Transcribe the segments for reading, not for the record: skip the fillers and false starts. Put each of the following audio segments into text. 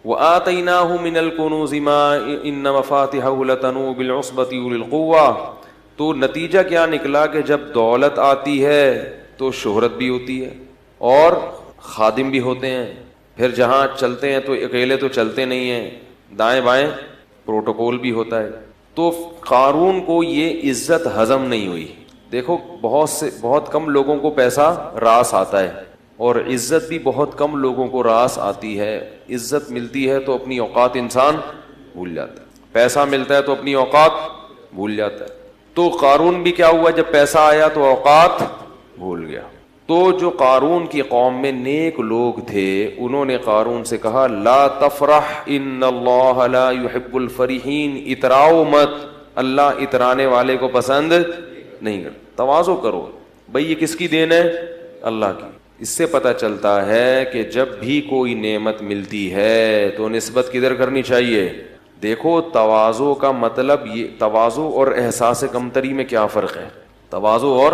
وآتیناہ من الکنوز ما ان مفاتحہ لتنوء بالعصبۃ اولی القوہ. تو نتیجہ کیا نکلا کہ جب دولت آتی ہے تو شہرت بھی ہوتی ہے اور خادم بھی ہوتے ہیں. پھر جہاں چلتے ہیں تو اکیلے تو چلتے نہیں ہیں, دائیں بائیں پروٹوکول بھی ہوتا ہے. تو قارون کو یہ عزت ہضم نہیں ہوئی. دیکھو بہت کم لوگوں کو پیسہ راس آتا ہے اور عزت بھی بہت کم لوگوں کو راس آتی ہے. عزت ملتی ہے تو اپنی اوقات انسان بھول جاتا ہے, پیسہ ملتا ہے تو اپنی اوقات بھول جاتا ہے. تو قارون بھی کیا ہوا, جب پیسہ آیا تو اوقات بھول گیا. تو جو قارون کی قوم میں نیک لوگ تھے انہوں نے قارون سے کہا لا تفرح ان اللہ لا يحب الفرحین, اتراؤ مت, اللہ اترانے والے کو پسند نہیں کرتا. تواضع کرو بھئی, یہ کس کی دین ہے؟ اللہ کی. اس سے پتہ چلتا ہے کہ جب بھی کوئی نعمت ملتی ہے تو نسبت کدھر کرنی چاہیے. دیکھو تواضع کا مطلب یہ, تواضع اور احساس کمتری میں کیا فرق ہے؟ تواضع اور,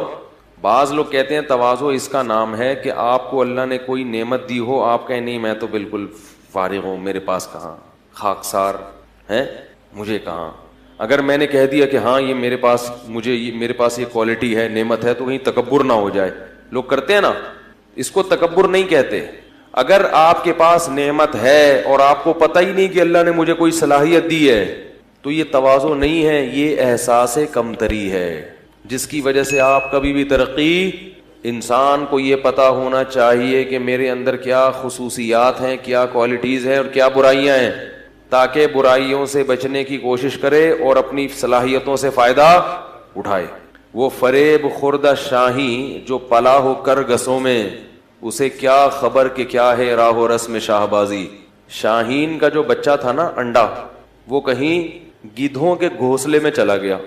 بعض لوگ کہتے ہیں تواضع اس کا نام ہے کہ آپ کو اللہ نے کوئی نعمت دی ہو, آپ کہیں نہیں میں تو بالکل فارغ ہوں, میرے پاس کہاں, خاکسار ہیں, مجھے کہاں. اگر میں نے کہہ دیا کہ ہاں یہ میرے پاس یہ کوالٹی ہے, نعمت ہے, تو کہیں تکبر نہ ہو جائے. لوگ کرتے ہیں نا, اس کو تکبر نہیں کہتے. اگر آپ کے پاس نعمت ہے اور آپ کو پتہ ہی نہیں کہ اللہ نے مجھے کوئی صلاحیت دی ہے تو یہ تواضع نہیں ہے, یہ احساس کمتری ہے, جس کی وجہ سے آپ کبھی بھی ترقی. انسان کو یہ پتہ ہونا چاہیے کہ میرے اندر کیا خصوصیات ہیں, کیا کوالٹیز ہیں اور کیا برائیاں ہیں, تاکہ برائیوں سے بچنے کی کوشش کرے اور اپنی صلاحیتوں سے فائدہ اٹھائے. وہ فریب خوردہ شاہی جو پلا ہو کر گسوں میں, اسے کیا خبر کہ کیا ہے راہ و رسم شاہ بازی. شاہین کا جو بچہ تھا نا, انڈا, وہ کہیں گدھوں کے گھونسلے میں چلا گیا.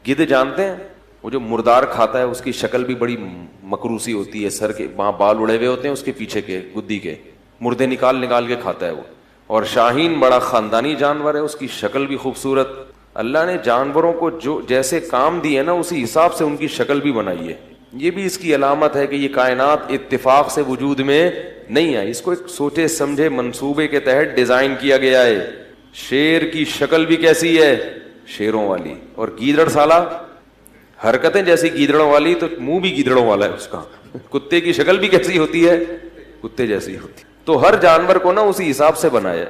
گدھ جانتے ہیں, وہ جو مردار کھاتا ہے اس کی شکل بھی بڑی مکروسی ہوتی ہے, سر کے وہاں بال اڑے ہوئے ہوتے ہیں, اس کے پیچھے کے گدی کے مردے نکال کے کھاتا ہے وہ. اور شاہین بڑا خاندانی جانور ہے, اس کی شکل بھی خوبصورت. اللہ نے جانوروں کو جو جیسے کام دیے نا اسی حساب سے ان کی شکل بھی بنائی ہے. یہ بھی اس کی علامت ہے کہ یہ کائنات اتفاق سے وجود میں نہیں آئی, اس کو ایک سوچے سمجھے منصوبے کے تحت ڈیزائن کیا گیا ہے. شیر کی شکل بھی کیسی ہے, شیروں والی, اور گیدڑ سالہ حرکتیں جیسی گیدڑوں والی, تو منہ بھی گیدڑوں والا ہے اس کا. کتے کی شکل بھی کیسی ہوتی ہے, کتے جیسی ہوتی. تو ہر جانور کو نا اسی حساب سے بنایا.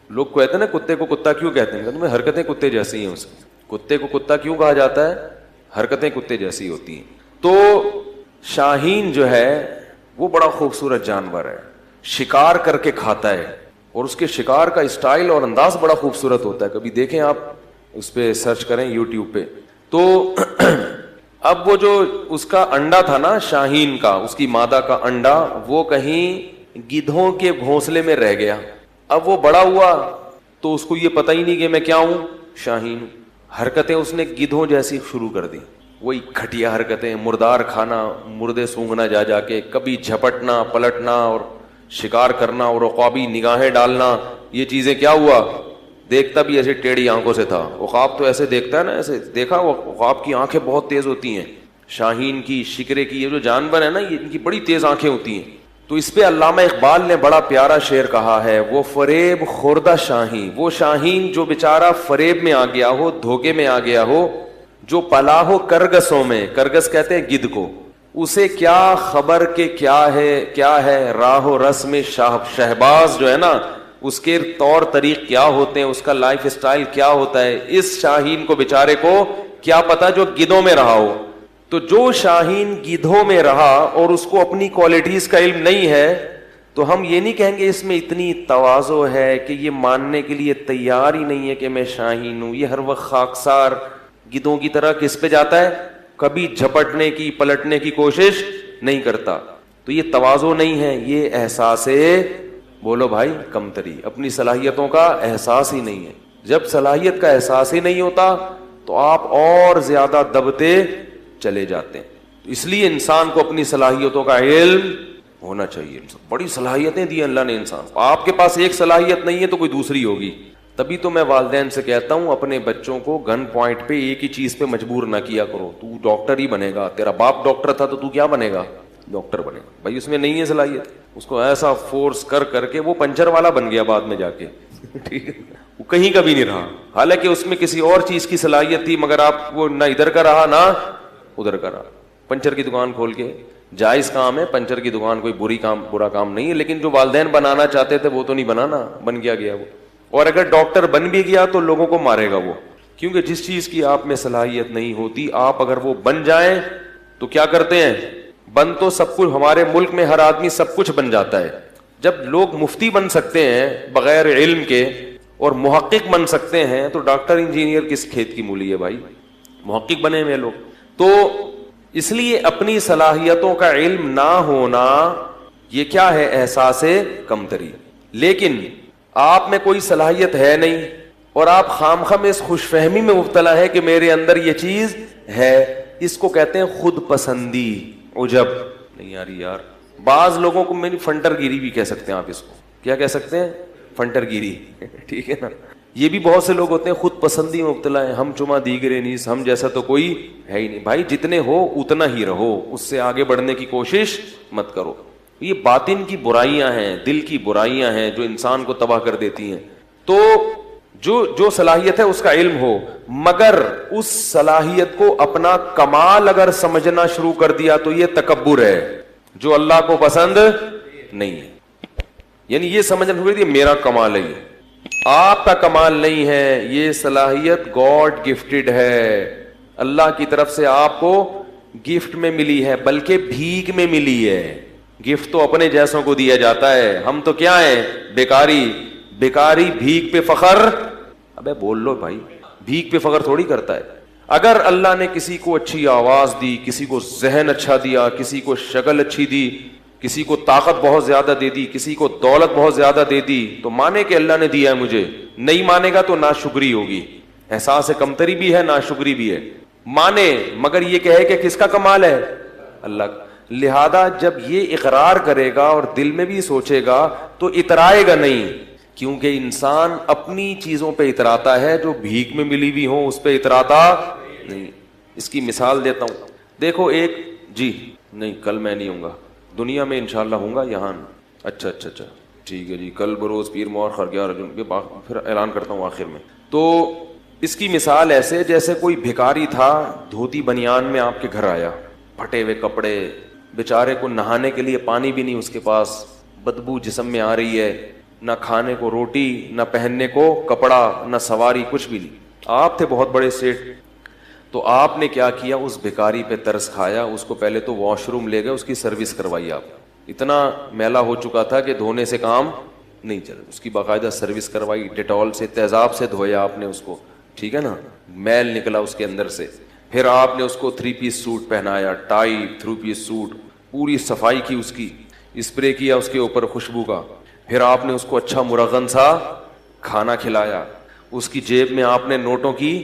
لوگ کہتے ہیں نا کتے کو کتا کیوں کہتے ہیں, حرکتیں کتے جیسی ہیں. اس کتے کو کتا کیوں کہا جاتا ہے, حرکتیں کتے جیسی ہوتی ہیں. تو شاہین جو ہے وہ بڑا خوبصورت جانور ہے, شکار کر کے کھاتا ہے, اور اس کے شکار کا اسٹائل اور انداز بڑا خوبصورت ہوتا ہے. کبھی دیکھیں آپ, اس پہ سرچ کریں یوٹیوب پہ. تو اب وہ جو اس کا انڈا تھا نا شاہین کا, اس کی مادہ کا انڈا, وہ کہیں گدھوں کے گھونسلے میں رہ گیا. اب وہ بڑا ہوا تو اس کو یہ پتہ ہی نہیں کہ میں کیا ہوں, شاہین ہوں. حرکتیں اس نے گدھوں جیسی شروع کر دی, وہی گھٹیا حرکتیں, مردار کھانا, مردے سونگھنا جا جا کے, کبھی جھپٹنا پلٹنا اور شکار کرنا اور عقابی نگاہیں ڈالنا. یہ چیزیں کیا ہوا, دیکھتا بھی ایسے ٹیڑھی آنکھوں سے تھا. عقاب تو ایسے دیکھتا ہے نا, ایسے دیکھا, وہ عقاب کی آنکھیں بہت تیز ہوتی ہیں. شاہین کی, شکرے کی, یہ جو جانور ہے نا, یہ ان کی بڑی تیز آنکھیں ہوتی ہیں. تو اس پہ علامہ اقبال نے بڑا پیارا شعر کہا ہے, وہ فریب خوردہ شاہین, وہ شاہین جو بیچارہ فریب میں آ گیا ہو, دھوکے میں آ گیا ہو, جو پلا ہو کرگسوں میں, کرگس کہتے ہیں گدھ کو, اسے کیا خبر کہ کیا ہے راہ و رسم شہباز جو ہے نا, اس کے طور طریق کیا ہوتے ہیں, اس کا لائف اسٹائل کیا ہوتا ہے. اس شاہین کو بیچارے کو کیا پتا جو گدھوں میں رہا ہو. تو جو شاہین گدھوں میں رہا اور اس کو اپنی کوالٹیز کا علم نہیں ہے, تو ہم یہ نہیں کہیں گے اس میں اتنی تواضع ہے کہ یہ ماننے کے لیے تیار ہی نہیں ہے کہ میں شاہین ہوں. یہ ہر وقت خاکسار گدھوں کی طرح کس پہ جاتا ہے, کبھی جھپٹنے کی پلٹنے کی کوشش نہیں کرتا. تو یہ تواضع نہیں ہے, یہ احساس بولو بھائی کمتری, اپنی صلاحیتوں کا احساس ہی نہیں ہے. جب صلاحیت کا احساس ہی نہیں ہوتا تو آپ اور زیادہ دبتے چلے جاتے ہیں. اس لیے انسان کو اپنی صلاحیتوں کا علم ہونا چاہیے. بڑی صلاحیتیں دی اللہ نے انسان کو, آپ کے پاس ایک صلاحیت نہیں ہے تو کوئی دوسری ہوگی. تبھی تو میں والدین سے کہتا ہوں اپنے بچوں کو گن پوائنٹ پہ ایک ہی چیز پہ مجبور نہ کیا کرو. تو ڈاکٹر ہی بنے گا, تیرا باپ ڈاکٹر تھا تو تو کیا بنے گا, ڈاکٹر بنے گا. بھائی اس میں نہیں ہے صلاحیت, اس کو ایسا فورس کر کر کے وہ پنچر والا بن گیا بعد میں جا کے. ٹھیک ہے, وہ کہیں کا بھی نہیں رہا, حالانکہ اس میں کسی اور چیز کی صلاحیت تھی, مگر آپ وہ نہ ادھر کا رہا نہ ادھر کا رہا. پنچر کی دکان کھول کے, جائز کام ہے پنچر کی دکان, کوئی برا کام نہیں ہے, لیکن جو والدین بنانا چاہتے تھے وہ تو نہیں بنانا, بن گیا وہ. اور اگر ڈاکٹر بن بھی گیا تو لوگوں کو مارے گا وہ, کیونکہ جس چیز کی آپ میں صلاحیت نہیں ہوتی, آپ اگر وہ بن جائیں تو کیا کرتے ہیں, بن تو سب کچھ, ہمارے ملک میں ہر آدمی سب کچھ بن جاتا ہے. جب لوگ مفتی بن سکتے ہیں بغیر علم کے اور محقق بن سکتے ہیں, تو ڈاکٹر انجینئر کس کھیت کی مولی ہے بھائی, محقق بنے ہوئے لوگ. تو اس لیے اپنی صلاحیتوں کا علم نہ ہونا یہ کیا ہے, احساس کمتری. لیکن آپ میں کوئی صلاحیت ہے نہیں اور آپ خامخواہ میں اس خوش فہمی میں مبتلا ہے کہ میرے اندر یہ چیز ہے, اس کو کہتے ہیں خود پسندی, عجب. نہیں یار, بعض لوگوں کو میری فنٹر گیری بھی کہہ سکتے ہیں آپ, اس کو کیا کہہ سکتے ہیں, فنٹر گیری. ٹھیک ہے نا, یہ بھی بہت سے لوگ ہوتے ہیں خود پسندی میں مبتلا ہے, ہم چما دیگرے نیس, ہم جیسا تو کوئی ہے ہی نہیں. بھائی جتنے ہو اتنا ہی رہو, اس سے آگے بڑھنے کی کوشش مت کرو. یہ باطن کی برائیاں ہیں, دل کی برائیاں ہیں جو انسان کو تباہ کر دیتی ہیں. تو جو صلاحیت ہے اس کا علم ہو, مگر اس صلاحیت کو اپنا کمال اگر سمجھنا شروع کر دیا تو یہ تکبر ہے جو اللہ کو پسند نہیں ہے. یعنی یہ سمجھنا شروع کر دیا میرا کمال ہے, یہ آپ کا کمال نہیں ہے, یہ صلاحیت گاڈ گفٹڈ ہے, اللہ کی طرف سے آپ کو گفٹ میں ملی ہے, بلکہ بھیک میں ملی ہے. گفٹ تو اپنے جیسوں کو دیا جاتا ہے, ہم تو کیا ہیں, بیکاری بھیک پہ فخر. ابے بول لو بھائی, بھیک پہ فخر تھوڑی کرتا ہے. اگر اللہ نے کسی کو اچھی آواز دی, کسی کو ذہن اچھا دیا, کسی کو شکل اچھی دی, کسی کو طاقت بہت زیادہ دے دی, کسی کو دولت بہت زیادہ دے دی, تو مانے کہ اللہ نے دیا ہے مجھے. نہیں مانے گا تو ناشکری ہوگی, احساس کمتری بھی ہے, ناشکری بھی ہے. مانے مگر یہ کہے کہ کس کا کمال ہے, اللہ کا. لہذا جب یہ اقرار کرے گا اور دل میں بھی سوچے گا تو اترائے گا نہیں, کیونکہ انسان اپنی چیزوں پہ اتراتا ہے, جو بھیک میں ملی ہوئی ہوں اس پہ اتراتا نہیں. اس کی مثال دیتا ہوں, دیکھو ایک, جی نہیں کل میں نہیں ہوں گا, دنیا میں انشاءاللہ ہوں گا یہاں. اچھا ٹھیک ہے جی, کل بروز پیر مور خرگیا رجن, پھر اعلان کرتا ہوں آخر میں. تو اس کی مثال ایسے جیسے کوئی بھکاری تھا, دھوتی بنیان میں آپ کے گھر آیا, پھٹے ہوئے کپڑے, بیچارے کو نہانے کے لیے پانی بھی نہیں اس کے پاس, بدبو جسم میں آ رہی ہے, نہ کھانے کو روٹی, نہ پہننے کو کپڑا, نہ سواری, کچھ بھی نہیں. آپ تھے بہت بڑے سیٹ, تو آپ نے کیا کیا, اس بھکاری پہ ترس کھایا, اس کو پہلے تو واش روم لے گئے, اس کی سروس کروائی. آپ اتنا میلا ہو چکا تھا کہ دھونے سے کام نہیں چل, اس کی باقاعدہ سروس کروائی, ڈیٹول سے تیزاب سے دھویا آپ نے اس کو, ٹھیک ہے نا, میل نکلا اس کے اندر سے. پھر آپ نے اس کو 3 پیس سوٹ پہنایا, ٹائی, 3 پیس سوٹ, پوری صفائی کی, اس کی اسپرے کیا اس کے اوپر خوشبو کا. پھر آپ نے اس کو اچھا مرغن سا کھانا کھلایا, اس کی جیب میں آپ نے نوٹوں کی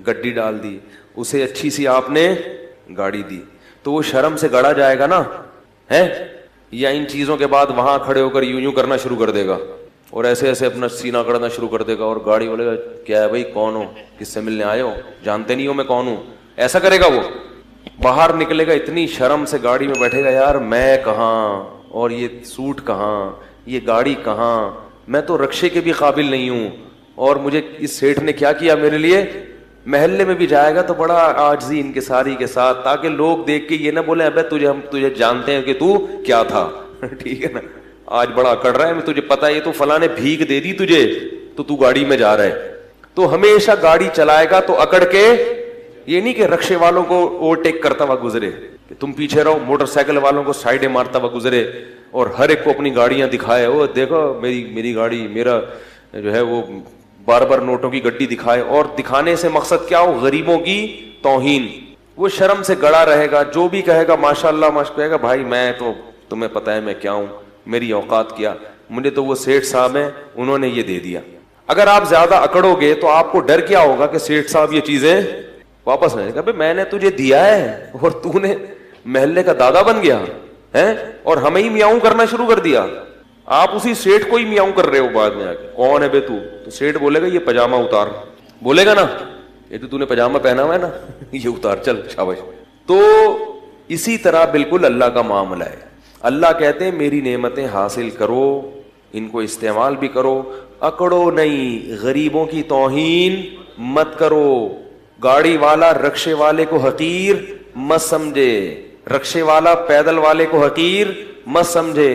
گڈی ڈال دی, اسے اچھی سی آپ نے گاڑی دی. تو وہ شرم سے گڑا جائے گا نا ہے, یا ان چیزوں کے بعد وہاں کھڑے ہو کر یوں کرنا شروع کر دے گا اور ایسے ایسے اپنا سینہ کرنا شروع کر دے گا, اور گاڑی والے گا کیا ہے بھائی, کون ہو, کس سے ملنے آئے ہو, جانتے نہیں ہو میں کون ہوں, ایسا کرے گا. وہ باہر نکلے گا اتنی شرم سے, گاڑی میں بیٹھے گا, یار میں کہاں, اور یہ سوٹ کہاں, یہ گاڑی کہاں, میں تو رکشے کے بھی قابل نہیں ہوں, اور مجھے اس سیٹھ نے کیا کیا میرے لیے. محلے میں بھی جائے گا تو بڑا عاجزی انکساری کے ساتھ, تاکہ لوگ دیکھ کے یہ نہ بولیں ابے ہم تجھے جانتے ہیں کہ تو کیا تھا. ٹھیک ہے نا, آج بڑا اکڑ رہا ہے, میں تجھے پتا ہے یہ تو فلاں نے بھیک دے دی تجھے, تو گاڑی میں جا رہا ہے. تو ہمیشہ گاڑی چلائے گا تو اکڑ کے, یہ نہیں کہ رکشے والوں کو اوورٹیک کرتا ہوا گزرے, کہ تم پیچھے رہو, موٹر سائیکل والوں کو سائیڈیں مارتا ہوا گزرے, اور ہر ایک کو اپنی گاڑیاں دکھائے, وہ دیکھو میری گاڑی, میرا جو ہے وہ بار بار نوٹوں کی گڈی دکھائے. اور دکھانے سے مقصد کیا ہو, غریبوں کی توہین. وہ شرم سے گڑا رہے گا, جو بھی کہے گا ماشاء اللہ کہے گا بھائی میں تو, تمہیں پتا ہے میں کیا ہوں, میری اوقات کیا, مجھے تو وہ سیٹھ صاحب ہیں انہوں نے یہ دے دیا. اگر آپ زیادہ اکڑو گے تو آپ کو ڈر کیا ہوگا کہ سیٹھ صاحب یہ چیزیں واپس نہیں گا. میں نے تجھے دیا ہے اور تو نے محلے کا دادا بن گیا ہے اور ہمیں ہی میاؤں کرنا شروع کر دیا. آپ اسی سیٹھ کو ہی میاؤں کر رہے ہو بعد میں آ کے, کون ہے بے تو سیٹھ بولے گا یہ پاجامہ اتار, بولے گا نا یہ تو نے پاجامہ پہنا ہوا ہے نا, یہ اتار, چل شاباش. تو اسی طرح بالکل اللہ کا معاملہ ہے. اللہ کہتے ہیں میری نعمتیں حاصل کرو, ان کو استعمال بھی کرو, اکڑو نہیں, غریبوں کی توہین مت کرو. گاڑی والا رکشے والے کو حقیر مت سمجھے, رکشے والا پیدل والے کو حقیر مت سمجھے.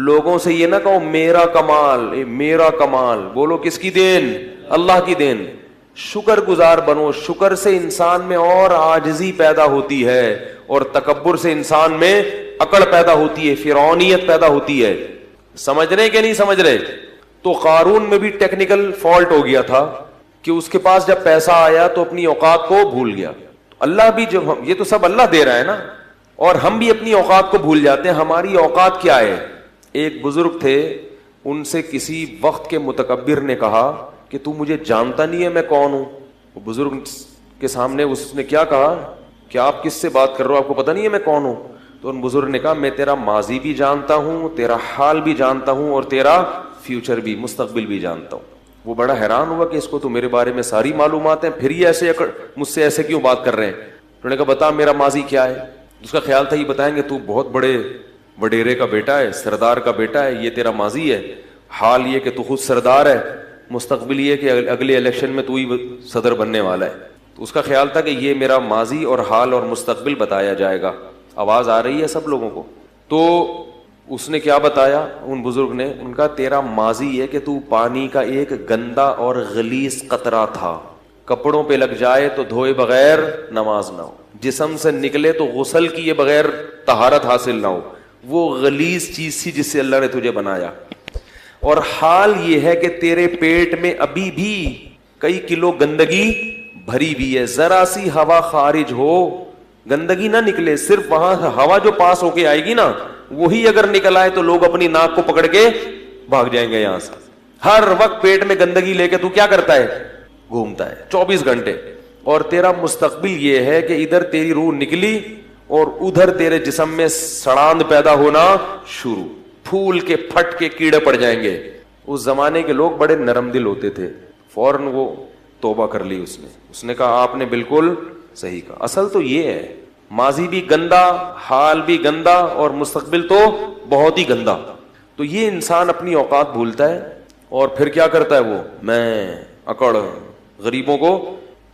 لوگوں سے یہ نہ کہو میرا کمال, میرا کمال. بولو کس کی دین؟ اللہ کی دین. شکر گزار بنو. شکر سے انسان میں اور عاجزی پیدا ہوتی ہے, اور تکبر سے انسان میں اکڑ پیدا ہوتی ہے, فرعونیت پیدا ہوتی ہے. سمجھ رہے کہ نہیں سمجھ رہے؟ تو قارون میں بھی ٹیکنیکل فالٹ ہو گیا تھا کہ اس کے پاس جب پیسہ آیا تو اپنی اوقات کو بھول گیا. اللہ بھی جب یہ تو سب اللہ دے رہا ہے نا, اور ہم بھی اپنی اوقات کو بھول جاتے ہیں. ہماری اوقات کیا ہے؟ ایک بزرگ تھے, ان سے کسی وقت کے متکبر نے کہا کہ تو مجھے جانتا نہیں ہے میں کون ہوں. وہ بزرگ کے سامنے اس نے کیا کہا کہ آپ کس سے بات کر رہے ہو, آپ کو پتہ نہیں ہے میں کون ہوں؟ تو ان بزرگ نے کہا میں تیرا ماضی بھی جانتا ہوں, تیرا حال بھی جانتا ہوں, اور تیرا فیوچر بھی, مستقبل بھی جانتا ہوں. وہ بڑا حیران ہوا کہ اس کو تو میرے بارے میں ساری معلومات ہیں, پھر یہ ایسے مجھ سے ایسے کیوں بات کر رہے ہیں؟ انہوں نے کہا بتا میرا ماضی کیا ہے. اس کا خیال تھا یہ بتائیں گے تو بہت بڑے وڈیرے کا بیٹا ہے, سردار کا بیٹا ہے, یہ تیرا ماضی ہے. حال یہ کہ تو خود سردار ہے, مستقبل یہ کہ اگلے الیکشن میں تو ہی صدر بننے والا ہے. تو اس کا خیال تھا کہ یہ میرا ماضی اور حال اور مستقبل بتایا جائے گا. آواز آ رہی ہے سب لوگوں کو؟ تو اس نے کیا بتایا ان بزرگ نے؟ ان کا تیرا ماضی یہ کہ تو پانی کا ایک گندا اور غلیظ قطرہ تھا, کپڑوں پہ لگ جائے تو دھوئے بغیر نماز نہ ہو, جسم سے نکلے تو غسل کیے بغیر طہارت حاصل نہ ہو. وہ غلیظ چیز تھی جس سے اللہ نے تجھے بنایا. اور حال یہ ہے کہ تیرے پیٹ میں ابھی بھی کئی کلو گندگی بھری بھی ہے. ذرا سی ہوا خارج ہو, گندگی نہ نکلے, صرف وہاں ہوا جو پاس ہو کے آئے گی نا وہی اگر نکل آئے تو لوگ اپنی ناک کو پکڑ کے بھاگ جائیں گے یہاں سے. ہر وقت پیٹ میں گندگی لے کے تو کیا کرتا ہے؟ گھومتا ہے 24 گھنٹے. اور تیرا مستقبل یہ ہے کہ ادھر تیری روح نکلی اور ادھر تیرے جسم میں سڑاند پیدا ہونا شروع, پھول کے پھٹ کے کیڑے پڑ جائیں گے. اس زمانے کے لوگ بڑے نرم دل ہوتے تھے, فوراً وہ توبہ کر لی. اس نے کہا آپ نے بالکل صحیح کہا. اصل تو یہ ہے ماضی بھی گندا, حال بھی گندا, اور مستقبل تو بہت ہی گندا. تو یہ انسان اپنی اوقات بھولتا ہے اور پھر کیا کرتا ہے؟ وہ میں اکڑ. غریبوں کو,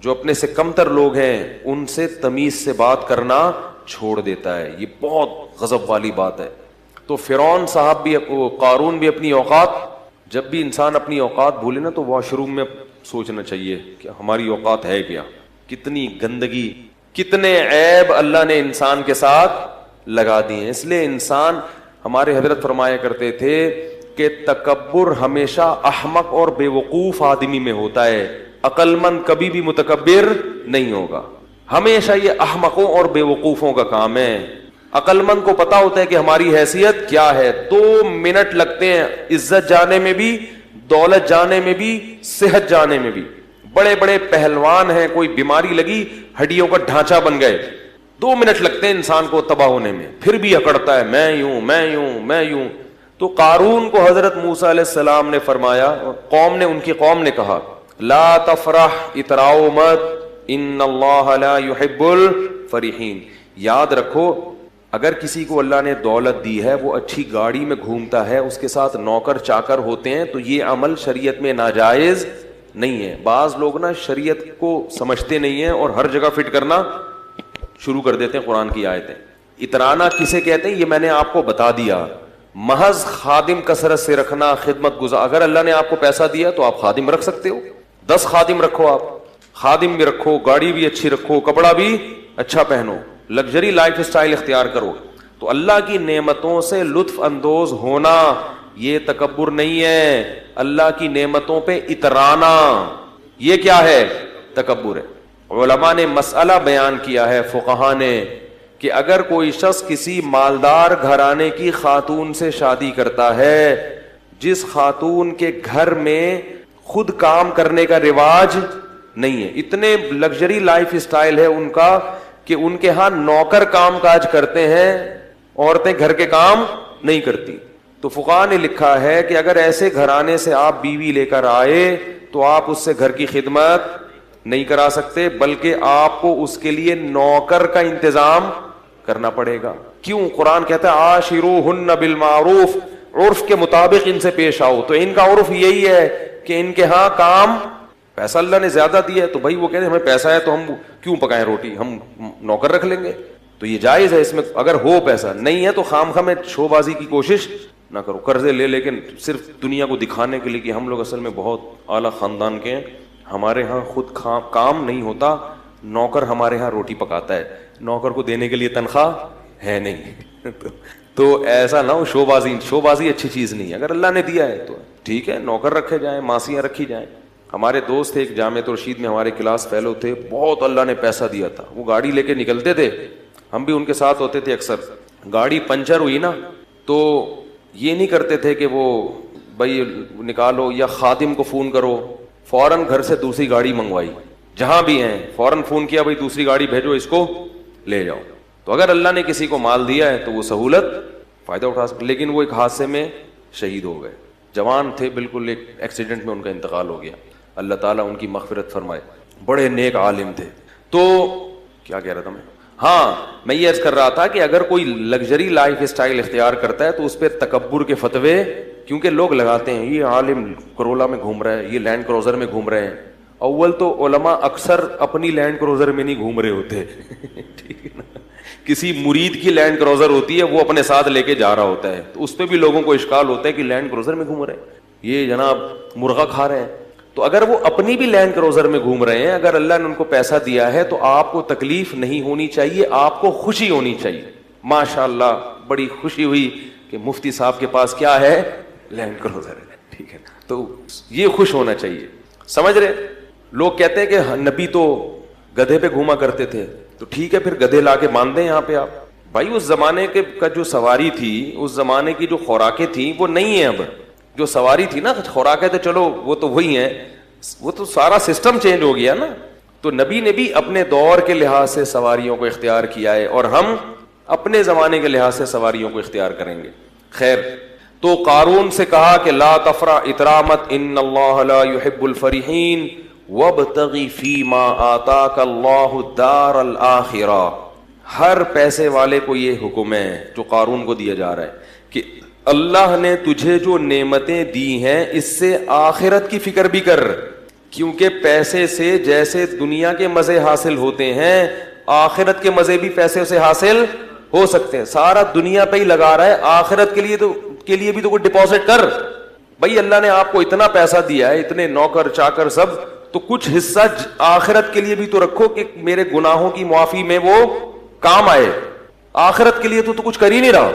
جو اپنے سے کمتر لوگ ہیں, ان سے تمیز سے بات کرنا چھوڑ دیتا ہے. یہ بہت غضب والی بات ہے. تو فرعون صاحب بھی, قارون بھی اپنی اوقات, جب بھی انسان اپنی اوقات بھولے نا تو واش روم میں سوچنا چاہیے کہ ہماری اوقات ہے کیا. کتنی گندگی, کتنے عیب اللہ نے انسان کے ساتھ لگا دیے ہیں. اس لیے انسان, ہمارے حضرت فرمایا کرتے تھے کہ تکبر ہمیشہ احمق اور بے وقوف آدمی میں ہوتا ہے, عقل مند کبھی بھی متکبر نہیں ہوگا. ہمیشہ یہ احمقوں اور بے وقوفوں کا کام ہے. عقل مند کو پتا ہوتا ہے کہ ہماری حیثیت کیا ہے. 2 منٹ لگتے ہیں عزت جانے میں بھی, دولت جانے میں بھی, صحت جانے میں بھی. بڑے بڑے پہلوان ہیں, کوئی بیماری لگی ہڈیوں کا ڈھانچہ بن گئے, 2 منٹ لگتے ہیں انسان کو تباہ ہونے میں, پھر بھی اکڑتا ہے میں یوں میں یوں میں یوں. تو قارون کو حضرت موسیٰ علیہ السلام نے فرمایا, ان کی قوم نے کہا لا تفرح, اتراؤ مت, ان اللہ لا يحب الفرحین. یاد رکھو اگر کسی کو اللہ نے دولت دی ہے, وہ اچھی گاڑی میں گھومتا ہے, اس کے ساتھ نوکر چاکر ہوتے ہیں, تو یہ عمل شریعت میں ناجائز نہیں ہے. بعض لوگ نا شریعت کو سمجھتے نہیں ہیں اور ہر جگہ فٹ کرنا شروع کر دیتے ہیں قرآن کی آیتیں. اترانا کسے کہتے ہیں یہ میں نے آپ کو بتا دیا. محض خادم کثرت سے رکھنا, خدمت گزار. اگر اللہ نے آپ کو پیسہ دیا تو آپ خادم رکھ سکتے ہو, 10 خادم رکھو, آپ خادم بھی رکھو, گاڑی بھی اچھی رکھو, کپڑا بھی اچھا پہنو, لگژری لائف اسٹائل اختیار کرو. تو اللہ کی نعمتوں سے لطف اندوز ہونا یہ تکبر نہیں ہے. اللہ کی نعمتوں پہ اترانا یہ کیا ہے؟ تکبر ہے. علماء نے مسئلہ بیان کیا ہے, فقہا نے, کہ اگر کوئی شخص کسی مالدار گھرانے کی خاتون سے شادی کرتا ہے, جس خاتون کے گھر میں خود کام کرنے کا رواج نہیں ہے, اتنے لگژری لائف اسٹائل ہے ان کا کہ ان کے ہاں نوکر کام کاج کرتے ہیں, عورتیں گھر کے کام نہیں کرتی. تو فقہا نے لکھا ہے کہ اگر ایسے گھرانے سے آپ بیوی لے کر آئے تو آپ اس سے گھر کی خدمت نہیں کرا سکتے, بلکہ آپ کو اس کے لیے نوکر کا انتظام کرنا پڑے گا. کیوں؟ قرآن کہتا ہے عاشروہن بالمعروف, عرف کے مطابق ان سے پیش آؤ. تو ان کا عرف یہی ہے کہ ان کے ہاں کام, پیسہ اللہ نے زیادہ دیا ہے تو بھائی وہ کہتے ہیں ہمیں پیسہ ہے تو ہم کیوں پکائیں روٹی, ہم نوکر رکھ لیں گے. تو یہ جائز ہے, اس میں اگر ہو پیسہ, نہیں ہے تو خام خواہ میں شو بازی کی کوشش نہ کرو. قرضے لے لیکن صرف دنیا کو دکھانے کے لیے کہ ہم لوگ اصل میں بہت اعلیٰ خاندان کے ہیں, ہمارے ہاں خود کام نہیں ہوتا, نوکر ہمارے ہاں روٹی پکاتا ہے, نوکر کو دینے کے لیے تنخواہ ہے نہیں. تو ایسا نہ ہو شو بازی اچھی چیز نہیں ہے. اگر اللہ نے دیا ہے تو ٹھیک ہے, نوکر رکھے جائیں, ماسیاں رکھی جائیں. ہمارے دوست تھے ایک جامعہ رشید میں, ہمارے کلاس فیلو تھے, بہت اللہ نے پیسہ دیا تھا. وہ گاڑی لے کے نکلتے تھے, ہم بھی ان کے ساتھ ہوتے تھے اکثر. گاڑی پنچر ہوئی نا تو یہ نہیں کرتے تھے کہ وہ بھائی نکالو یا خادم کو فون کرو, فوراً گھر سے دوسری گاڑی منگوائی, جہاں بھی ہیں فوراً فون کیا بھائی دوسری گاڑی بھیجو, اس کو لے جاؤ. تو اگر اللہ نے کسی کو مال دیا ہے تو وہ سہولت فائدہ اٹھا سکتے. لیکن وہ ایک حادثے میں شہید ہو گئے, جوان تھے بالکل, ایک ایکسیڈنٹ میں ان کا انتقال ہو گیا. اللہ تعالیٰ ان کی مغفرت فرمائے. بڑے نیک عالم تھے. تو کیا کہہ رہا تھا میں یہ عرض کر رہا تھا کہ اگر کوئی لگژری لائف اسٹائل اختیار کرتا ہے تو اس پہ تکبر کے فتوے, کیونکہ لوگ لگاتے ہیں یہ عالم کرولا میں گھوم رہا ہے, یہ لینڈ کروزر میں گھوم رہے ہیں. اول تو علماء اکثر اپنی لینڈ کروزر میں نہیں گھوم رہے ہوتے, ٹھیک ہے نا, کسی مرید کی لینڈ کروزر ہوتی ہے وہ اپنے ساتھ لے کے جا رہا ہوتا ہے, تو اس پہ بھی لوگوں کو اشکال ہوتا ہے کہ لینڈ کروزر میں گھوم رہے ہیں, یہ جناب مرغا کھا رہے ہیں. تو اگر وہ اپنی بھی لینڈ کروزر میں گھوم رہے ہیں, اگر اللہ نے ان کو پیسہ دیا ہے تو آپ کو تکلیف نہیں ہونی چاہیے, آپ کو خوشی ہونی چاہیے. ماشاءاللہ بڑی خوشی ہوئی کہ مفتی صاحب کے پاس کیا ہے, لینڈ کروزر ہے, ٹھیک ہے, تو یہ خوش ہونا چاہیے. سمجھ رہے؟ لوگ کہتے ہیں کہ نبی تو گدھے پہ گھوما کرتے تھے, تو ٹھیک ہے پھر گدھے لا کے باندھ دیں یہاں پہ آپ. بھائی اس زمانے کے کا جو سواری تھی, اس زمانے کی جو خوراکیں تھیں وہ نہیں ہیں اب. جو سواری تھی نا خوراکیں تو چلو وہ تو وہی ہیں, وہ تو سارا سسٹم چینج ہو گیا نا. تو نبی نے بھی اپنے دور کے لحاظ سے سواریوں کو اختیار کیا ہے, اور ہم اپنے زمانے کے لحاظ سے سواریوں کو اختیار کریں گے. خیر, تو قارون سے کہا کہ لا تفرح اترامت ان اللہ لا يحب الفرحین وابتغی فیما آتاک اللہ الدار الآخرہ. ہر پیسے والے کو یہ حکم ہے جو قارون کو دیا جا رہا ہے کہ اللہ نے تجھے جو نعمتیں دی ہیں اس سے آخرت کی فکر بھی کر, کیونکہ پیسے سے جیسے دنیا کے مزے حاصل ہوتے ہیں آخرت کے مزے بھی پیسے سے حاصل ہو سکتے ہیں. سارا دنیا پہ ہی لگا رہا ہے, آخرت کے لیے بھی تو کوئی ڈپازٹ کر. بھائی اللہ نے آپ کو اتنا پیسہ دیا ہے, اتنے نوکر چاکر سب, تو کچھ حصہ آخرت کے لیے بھی تو رکھو کہ میرے گناہوں کی معافی میں وہ کام آئے. آخرت کے لیے تو کچھ کر ہی نہیں رہا.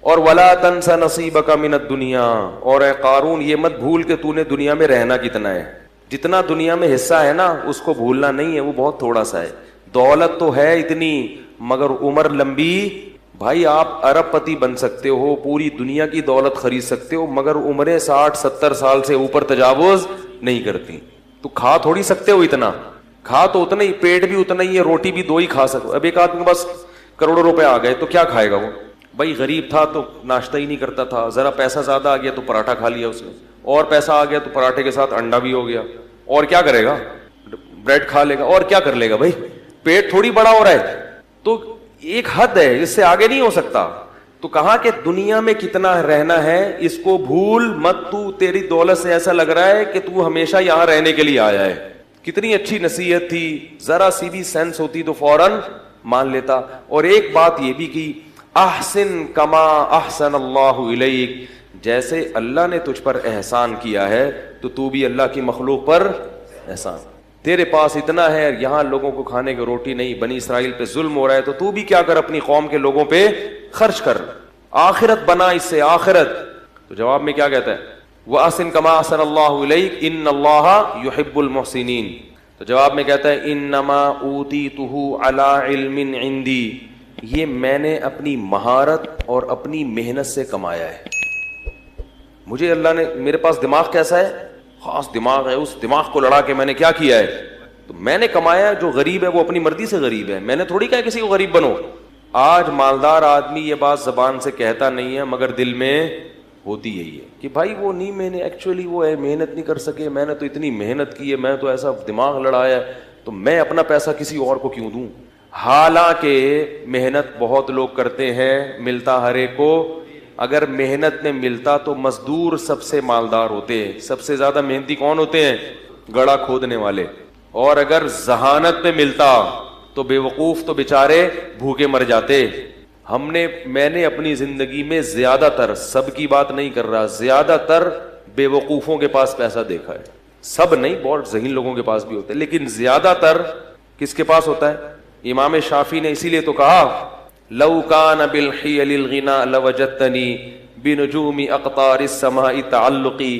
اور ولا تنس نصیبک من الدنیا, اور اے قارون یہ مت بھول کہ تو نے دنیا میں رہنا کتنا ہے. جتنا دنیا میں حصہ ہے نا اس کو بھولنا نہیں ہے, وہ بہت تھوڑا سا ہے. دولت تو ہے اتنی مگر عمر لمبی. بھائی آپ ارب پتی بن سکتے ہو, پوری دنیا کی دولت خرید سکتے ہو, مگر عمریں 60-70 سال سے اوپر تجاوز نہیں کرتی. تو کھا تھوڑی سکتے ہو اتنا, کھا تو اتنا ہی, پیٹ بھی اتنا ہی ہے, روٹی بھی 2 ہی کھا سکو. اب ایک آدمی کے پاس کروڑوں روپے آ گئے تو کیا کھائے گا وہ؟ بھائی غریب تھا تو ناشتہ ہی نہیں کرتا تھا, ذرا پیسہ زیادہ آ گیا تو پراٹھا کھا لیا اس نے, اور پیسہ آ گیا تو پراٹھے کے ساتھ انڈا بھی ہو گیا, اور کیا کرے گا, بریڈ کھا لے گا, اور کیا کر لے گا. بھائی پیٹ تھوڑی بڑا ہو رہا ہے, تو ایک حد ہے, اس سے آگے نہیں ہو سکتا. تو کہا کہ دنیا میں کتنا رہنا ہے اس کو بھول مت, تو تیری دولت سے ایسا لگ رہا ہے کہ تو ہمیشہ یہاں رہنے کے لیے آیا ہے. کتنی اچھی نصیحت تھی, ذرا سی بھی سینس ہوتی تو فوراً مان لیتا. اور ایک بات یہ بھی کی, احسن کما احسن اللہ الیک, جیسے اللہ نے تجھ پر احسان کیا ہے تو بھی اللہ کی مخلوق پر احسان. تیرے پاس اتنا ہے, یہاں لوگوں کو کھانے کی روٹی نہیں, بنی اسرائیل پہ ظلم ہو رہا ہے, تو بھی کیا کر, اپنی قوم کے لوگوں پہ خرچ کر, آخرت بنا اس سے آخرت. تو جواب میں کیا کہتا ہے, وَأَحْسِن كَمَا أَحْسَنَ اللَّهُ إِلَيْكَ إِنَّ اللَّهَ يُحِبُّ الْمُحْسِنِينَ. تو جواب میں کہتا ہے انما اوتیتہ علی علم عندی, یہ میں نے اپنی مہارت اور اپنی محنت سے کمایا ہے. مجھے اللہ نے, میرے پاس دماغ کیسا ہے, خاص دماغ ہے, اس دماغ کو لڑا کے میں نے کیا کیا ہے, تو میں نے کمایا. جو غریب ہے وہ اپنی مرضی سے غریب ہے, میں نے تھوڑی کہا کسی کو غریب بنو. آج مالدار آدمی یہ بات زبان سے کہتا نہیں ہے مگر دل میں ہوتی یہی ہے کہ بھائی وہ نہیں, میں نے ایکچولی وہ ہے محنت نہیں کر سکے, میں نے تو اتنی محنت کی ہے, میں تو ایسا دماغ لڑایا ہے, تو میں اپنا پیسہ کسی اور کو کیوں دوں. حالانکہ محنت بہت لوگ کرتے ہیں, ملتا ہر ایک کو. اگر محنت میں ملتا تو مزدور سب سے مالدار ہوتے ہیں. سب سے زیادہ محنتی کون ہوتے ہیں؟ گڑھا کھودنے والے. اور اگر ذہانت میں ملتا تو بے وقوف تو بےچارے بھوکے مر جاتے. میں نے اپنی زندگی میں زیادہ تر, سب کی بات نہیں کر رہا, زیادہ تر بے وقوفوں کے پاس پیسہ دیکھا ہے. سب نہیں, بہت ذہین لوگوں کے پاس بھی ہوتے ہیں, لیکن زیادہ تر کس کے پاس ہوتا ہے؟ امام شافعی نے اسی لیے تو کہا لو کان بالحیل الغنا لوجدتنی بنجوم اقطار السماء تعلقی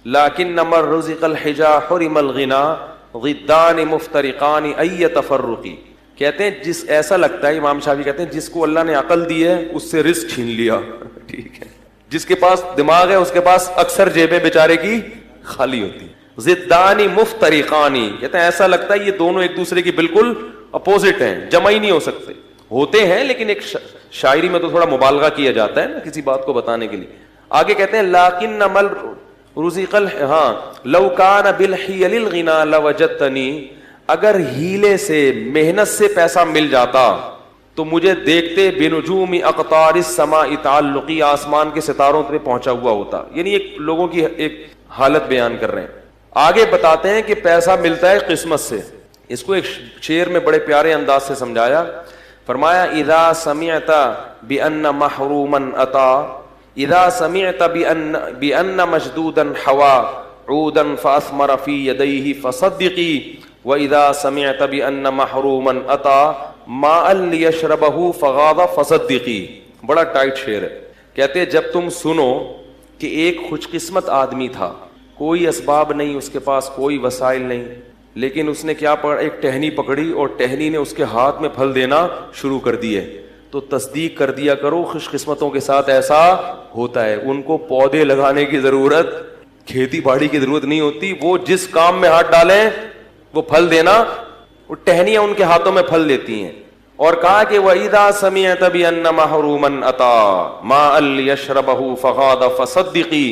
لكن من رزق الحجا حرم الغنا ضدان مفترقان ای تفرقی. کہتے ہیں جس ایسا لگتا ہے, امام شافعی کہتے ہیں جس کو اللہ نے عقل دی ہے اس سے رزق چھین لیا. ٹھیک ہے, جس کے پاس دماغ ہے اس کے پاس اکثر جیبیں بیچارے کی خالی ہوتی. ضدان مفترقان, کہتے ہیں ایسا لگتا ہے یہ دونوں ایک دوسرے کی بالکل اپوزٹ ہیں, جمع ہی نہیں ہو سکتے. ہوتے ہیں لیکن ایک شاعری میں تو تھوڑا مبالغہ کیا جاتا ہے نا کسی بات کو بتانے کے لیے. آگے کہتے ہیں لاکن مل رزق لو کان بالحیل الغنا لوجدتنی, اگر ہیلے سے محنت سے پیسہ مل جاتا تو مجھے دیکھتے بنجوم اقطار السماء تعلقی, آسمان کے ستاروں پہ پہنچا ہوا ہوتا. یعنی ایک لوگوں کی ایک حالت بیان کر رہے ہیں. آگے بتاتے ہیں کہ پیسہ ملتا ہے قسمت سے. اس کو ایک شعر میں بڑے پیارے انداز سے سمجھایا. فرمایا اذا سمعت بان محروما اتا, اذا سمعت بان مشدودا حوا عودا فاثمر في يديه فصدقي واذا سمعت بان محروما اتا ماء ليشربه فغاض فصدقي. بڑا ٹائٹ شعر ہے. کہتے جب تم سنو کہ ایک خوش قسمت آدمی تھا, کوئی اسباب نہیں, اس کے پاس کوئی وسائل نہیں, لیکن اس نے کیا پکڑا, ایک ٹہنی پکڑی اور ٹہنی نے اس کے ہاتھ میں پھل دینا شروع کر دیے, تو تصدیق کر دیا کرو خوش قسمتوں کے ساتھ ایسا ہوتا ہے. ان کو پودے لگانے کی ضرورت, کھیتی باڑی کی ضرورت نہیں ہوتی, وہ جس کام میں ہاتھ ڈالیں وہ پھل دینا, وہ ٹہنیاں ان کے ہاتھوں میں پھل دیتی ہیں. اور کہا کہ وَإِذَا سَمِعْتَ بِأَنَّ مَحْرُومًا أَتَى مَاءً لِيَشْرَبَهُ فَغَاضَ فَصَدِّقِي.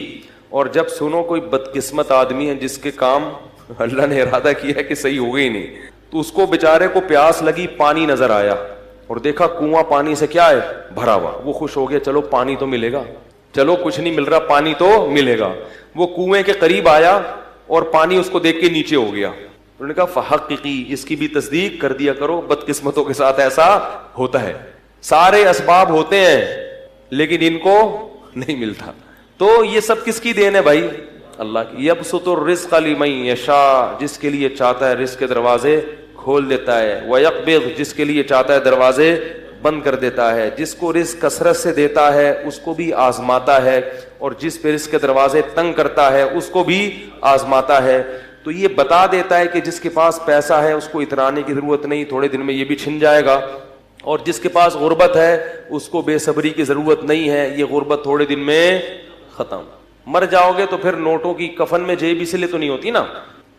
اور جب سنو کوئی بدقسمت آدمی ہے جس کے کام اللہ نے ارادہ کیا ہے کہ صحیح ہو گئی نہیں, تو اس کو بیچارے کو پیاس لگی, پانی نظر آیا اور دیکھا کنواں پانی سے کیا ہے بھرا ہوا, وہ خوش ہو گیا, چلو پانی تو ملے گا, چلو کچھ نہیں مل رہا پانی تو ملے گا. وہ کنویں کے قریب آیا اور پانی اس کو دیکھ کے نیچے ہو گیا. انہوں نے کہا فحققی, اس کی بھی تصدیق کر دیا کرو, بدقسمتوں کے ساتھ ایسا ہوتا ہے. سارے اسباب ہوتے ہیں لیکن ان کو نہیں ملتا. تو یہ سب کس کی دین ہے بھائی؟ اللہ کی. یبسط الرزق لمن یشاء, جس کے لیے چاہتا ہے رزق کے دروازے کھول دیتا ہے. ویقبض, جس کے لیے چاہتا ہے دروازے بند کر دیتا ہے. جس کو رزق کثرت سے دیتا ہے اس کو بھی آزماتا ہے, اور جس پہ رزق کے دروازے تنگ کرتا ہے اس کو بھی آزماتا ہے. تو یہ بتا دیتا ہے کہ جس کے پاس پیسہ ہے اس کو اترانے کی ضرورت نہیں, تھوڑے دن میں یہ بھی چھن جائے گا. اور جس کے پاس غربت ہے اس کو بے صبری کی ضرورت نہیں ہے, یہ غربت تھوڑے دن میں ختم. مر جاؤ گے تو پھر نوٹوں کی کفن میں جیب اس لیے تو نہیں ہوتی نا,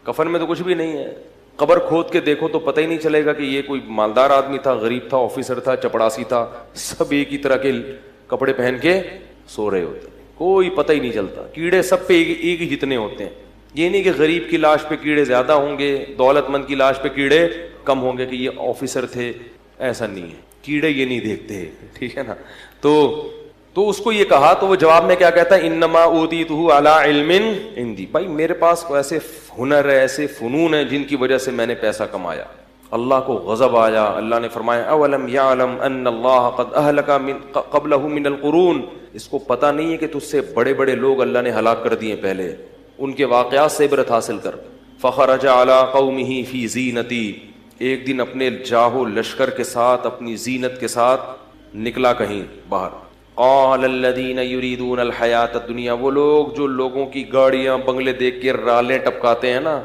کفن میں تو کچھ بھی نہیں ہے. قبر کھود کے دیکھو تو پتہ ہی نہیں چلے گا کہ یہ کوئی مالدار آدمی تھا, غریب تھا, آفیسر تھا, چپڑاسی تھا, سب ایک ہی طرح کے کپڑے پہن کے سو رہے ہوتے, کوئی پتہ ہی نہیں چلتا. کیڑے سب پہ ایک ہی جتنے ہوتے ہیں. یہ نہیں کہ غریب کی لاش پہ کیڑے زیادہ ہوں گے, دولت مند کی لاش پہ کیڑے کم ہوں گے کہ یہ آفیسر تھے, ایسا نہیں ہے. کیڑے یہ نہیں دیکھتے, ٹھیک ہے نا. تو اس کو یہ کہا تو وہ جواب میں کیا کہتا ہے, انما اوتیتہ علی علم عندی, بھائی میرے پاس ایسے ہنر ہے, ایسے فنون ہیں جن کی وجہ سے میں نے پیسہ کمایا. اللہ کو غضب آیا, اللہ نے فرمایا اولم یعلم ان اللہ قد اہلک قبلہ من القرون, اس کو پتہ نہیں ہے کہ تجھ سے بڑے بڑے لوگ اللہ نے ہلاک کر دیے پہلے, ان کے واقعات سے عبرت حاصل کر. فخرج علی قومہ فی زینتی, ایک دن اپنے جاہو لشکر کے ساتھ, اپنی زینت کے ساتھ نکلا کہیں باہر. قال الذین یریدون الحیات الدنیا, وہ لوگ جو لوگوں کی گاڑیاں بنگلے دیکھ کے رالیں ٹپکاتے ہیں نا,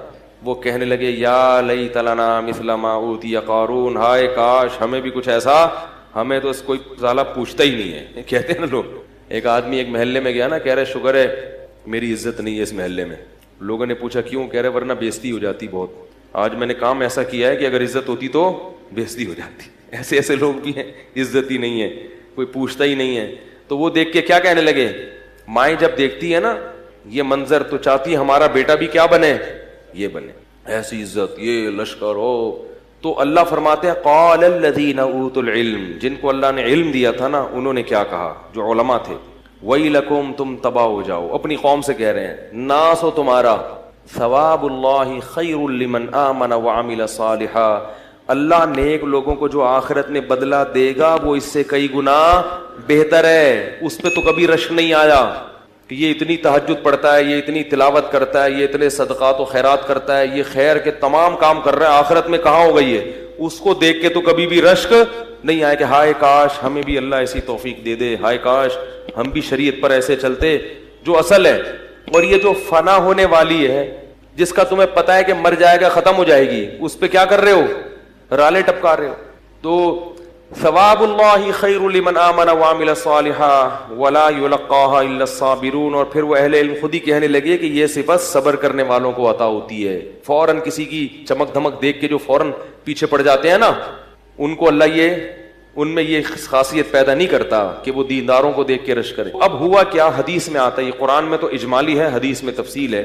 وہ کہنے لگے یا لیت لنا مثل ما اوتی قارون, ہائے کاش ہمیں بھی کچھ ایسا, ہمیں تو اس کوئی سالا پوچھتا ہی نہیں ہے. کہتے ہیں نا لوگ, ایک آدمی ایک محلے میں گیا نا, کہہ رہے شکر ہے میری عزت نہیں ہے اس محلے میں. لوگوں نے پوچھا کیوں؟ کہہ رہے ورنہ بےزتی ہو جاتی بہت, آج میں نے کام ایسا کیا ہے کہ اگر عزت ہوتی تو بےزتی ہو جاتی. ایسے ایسے لوگ بھی ہیں, عزت ہی نہیں ہے, کوئی پوچھتا ہی نہیں ہے. تو وہ دیکھ کے کیا کہنے لگے, مائیں جب دیکھتی ہے نا یہ منظر تو چاہتی ہے ہمارا بیٹا بھی کیا بنے, یہ بنے, ایسی عزت, یہ لشکر ہو. تو اللہ فرماتے ہیں قال الذین اوتوا العلم، جن کو اللہ نے علم دیا تھا نا، انہوں نے کیا کہا، جو علماء تھے، ویلکم، تم تباہ ہو جاؤ، اپنی قوم سے کہہ رہے ہیں، ناس ہو تمہارا، ثواب اللہ خیر لمن آمن وعمل صالحا، اللہ نیک لوگوں کو جو آخرت میں بدلہ دے گا وہ اس سے کئی گنا بہتر ہے۔ اس پہ تو کبھی رشک نہیں آیا کہ یہ اتنی تہجد پڑھتا ہے، یہ اتنی تلاوت کرتا ہے، یہ اتنے صدقات و خیرات کرتا ہے، یہ خیر کے تمام کام کر رہا ہے، آخرت میں کہاں ہو گئی ہے؟ اس کو دیکھ کے تو کبھی بھی رشک نہیں آیا کہ ہائے کاش ہمیں بھی اللہ ایسی توفیق دے دے، ہائے کاش ہم بھی شریعت پر ایسے چلتے۔ جو اصل ہے، اور یہ جو فنا ہونے والی ہے، جس کا تمہیں پتا ہے کہ مر جائے گا، ختم ہو جائے گی، اس پہ کیا کر رہے ہو؟ رالے ٹپکا رہے ہو۔ تو ثواب اللہ خیر لمن آمن وعمل صالحا ولا یلقاها الا الصابرون، اور پھر وہ اہل علم خود ہی کہنے لگے کہ یہ صفت صبر کرنے والوں کو عطا ہوتی ہے۔ فوراً کسی کی چمک دھمک دیکھ کے جو فوراً پیچھے پڑ جاتے ہیں نا، ان کو اللہ ان میں یہ خاصیت پیدا نہیں کرتا کہ وہ دینداروں کو دیکھ کے رشک کرے۔ اب ہوا کیا، حدیث میں آتا ہے، یہ قرآن میں تو اجمالی ہے، حدیث میں تفصیل ہے،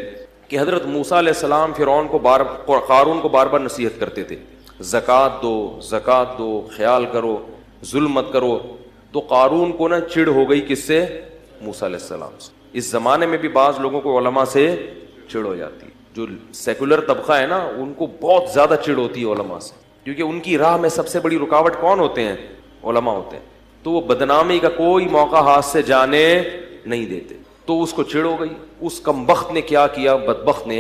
کہ حضرت موسیٰ علیہ السلام فرعون کو قارون کو بار بار نصیحت کرتے تھے، زکوٰۃ دو، زکوٰۃ دو، خیال کرو، ظلم مت کرو۔ تو قارون کو نا چڑ ہو گئی کس سے؟ موسیٰ علیہ السلام سے۔ اس زمانے میں بھی بعض لوگوں کو علماء سے چڑ ہو جاتی ہے، جو سیکولر طبقہ ہے نا، ان کو بہت زیادہ چڑ ہوتی ہے علماء سے، کیونکہ ان کی راہ میں سب سے بڑی رکاوٹ کون ہوتے ہیں؟ علماء ہوتے ہیں۔ تو وہ بدنامی کا کوئی موقع ہاتھ سے جانے نہیں دیتے۔ تو اس کو چڑ ہو گئی۔ اس کمبخت نے کیا کیا، بدبخت نے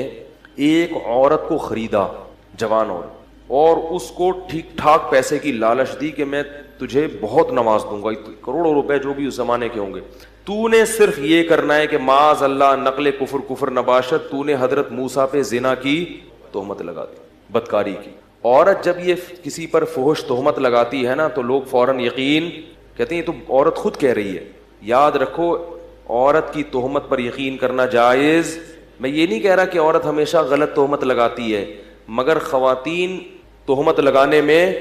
ایک عورت کو خریدا، جوان عورت، اور اس کو ٹھیک ٹھاک پیسے کی لالچ دی کہ میں تجھے بہت نواز دوں گا، کروڑوں روپے جو بھی اس زمانے کے ہوں گے، تو نے صرف یہ کرنا ہے کہ معاذ اللہ نقل کفر نباشت، تو نے حضرت موسیٰ پہ زنا کی تہمت لگا دی، بدکاری کی۔ عورت جب یہ کسی پر فحش تہمت لگاتی ہے نا تو لوگ فوراً یقین کہتے ہیں یہ تو عورت خود کہہ رہی ہے۔ یاد رکھو، عورت کی تہمت پر یقین کرنا جائز، میں یہ نہیں کہہ رہا کہ عورت ہمیشہ غلط تہمت لگاتی ہے، مگر خواتین تہمت لگانے میں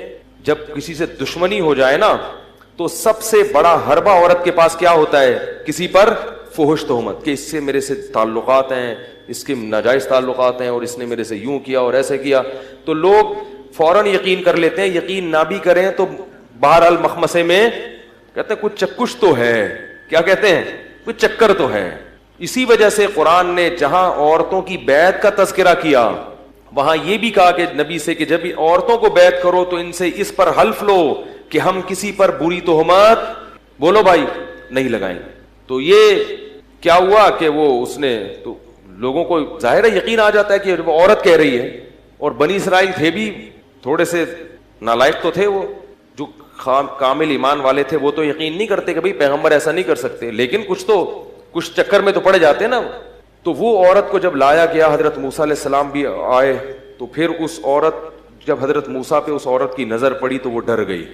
جب کسی سے دشمنی ہو جائے نا تو سب سے بڑا حربہ عورت کے پاس کیا ہوتا ہے؟ کسی پر فحش تہمت، کہ اس سے میرے سے تعلقات ہیں، اس کے ناجائز تعلقات ہیں، اور اس نے میرے سے یوں کیا اور ایسے کیا۔ تو لوگ فوراً یقین کر لیتے ہیں، یقین نہ بھی کریں تو بہرحال مخمسے میں کہتے ہیں کچھ چکش تو ہے، کیا کہتے ہیں؟ کچھ چکر تو ہے۔ اسی وجہ سے قرآن نے جہاں عورتوں کی بیعت کا تذکرہ کیا، وہاں یہ بھی کہا کہ نبی سے کہ جب عورتوں کو بیعت کرو تو ان سے اس پر حلف لو کہ ہم کسی پر بری تہمت، بولو بھائی، نہیں لگائیں گے۔ تو یہ کیا ہوا کہ وہ اس نے تو لوگوں کو ظاہر ہے یقین آ جاتا ہے کہ وہ عورت کہہ رہی ہے، اور بنی اسرائیل تھے بھی تھوڑے سے نالائق تو تھے، وہ جو کامل ایمان والے تھے وہ تو یقین نہیں کرتے کہ بھئی پیغمبر ایسا نہیں کر سکتے، لیکن کچھ چکر میں تو پڑے جاتے ہیں نا۔ تو وہ عورت کو جب لایا گیا، حضرت موسیٰ علیہ السلام بھی آئے، تو پھر اس عورت، جب حضرت موسیٰ پہ اس عورت کی نظر پڑی تو وہ ڈر گئی،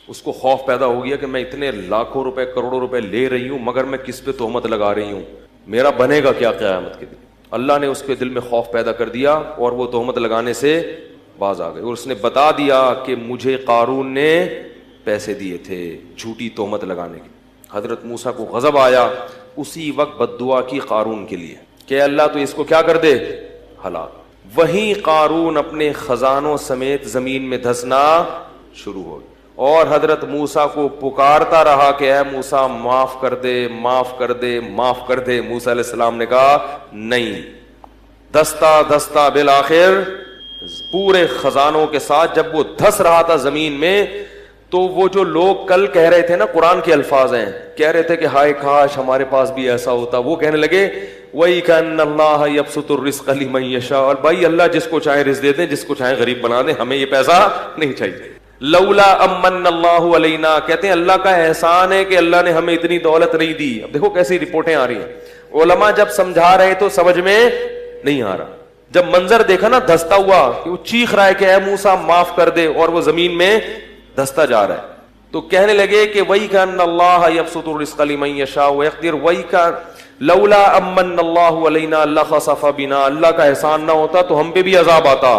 اس کو خوف پیدا ہو گیا کہ میں اتنے لاکھوں روپے کروڑوں روپے لے رہی ہوں مگر میں کس پہ تہمت لگا رہی ہوں، میرا بنے گا کیا قیامت کے دن؟ اللہ نے اس کے دل میں خوف پیدا کر دیا اور وہ تہمت لگانے سے باز آ گئی، اور اس نے بتا دیا کہ مجھے قارون نے پیسے دیے تھے جھوٹی تہمت لگانے کے۔ حضرت موسیٰ کو غضب آیا، اسی وقت بد دعا کی قارون کے لیے کہ اللہ تو اس کو کیا کر دے، ہلاک۔ وہیں قارون اپنے خزانوں سمیت زمین میں دھسنا شروع ہو گیا، اور حضرت موسیٰ کو پکارتا رہا کہ اے موسیٰ معاف کر دے، معاف کر دے، معاف کر دے۔ موسیٰ علیہ السلام نے کہا نہیں، دستہ دستہ بالآخر پورے خزانوں کے ساتھ جب وہ دھس رہا تھا زمین میں، تو وہ جو لوگ کل کہہ رہے تھے نا، قرآن کے الفاظ ہیں، کہہ رہے تھے کہ ہائے کاش ہمارے پاس بھی ایسا ہوتا، وہ کہنے لگے وَإِكَأَنَّ اللَّهَ يَبْسُطُ الرِّزْقَ لِمَن يَشَاءُ، اور بھائی اللہ جس کو چاہے رزق دے دیں، جس کو چاہے غریب بنا دیں، ہمیں یہ پیسہ نہیں چاہیے۔ لولا امن اللہ علینا، کہتے ہیں اللہ کا احسان ہے کہ اللہ نے ہمیں اتنی دولت نہیں دی۔ اب دیکھو کیسی رپورٹیں آ رہی ہیں، علماء جب سمجھا رہے تو سمجھ میں نہیں آ رہا، جب منظر دیکھا نا دھستا ہوا کہ وہ چیخ رہا ہے کہ اے موسیٰ معاف کر دے، اور وہ زمین میں دھستا جا رہا ہے، تو کہنے لگے کہ وَإِكَأَنَّ اللَّهَ يَبْسُطُ الرِّزْقَ لِمَن يَشَاءُ وَيَقْدِرُ لولا امن اللہ علینا لخسف بنا، اللہ کا احسان نہ ہوتا تو ہم پہ بھی عذاب آتا۔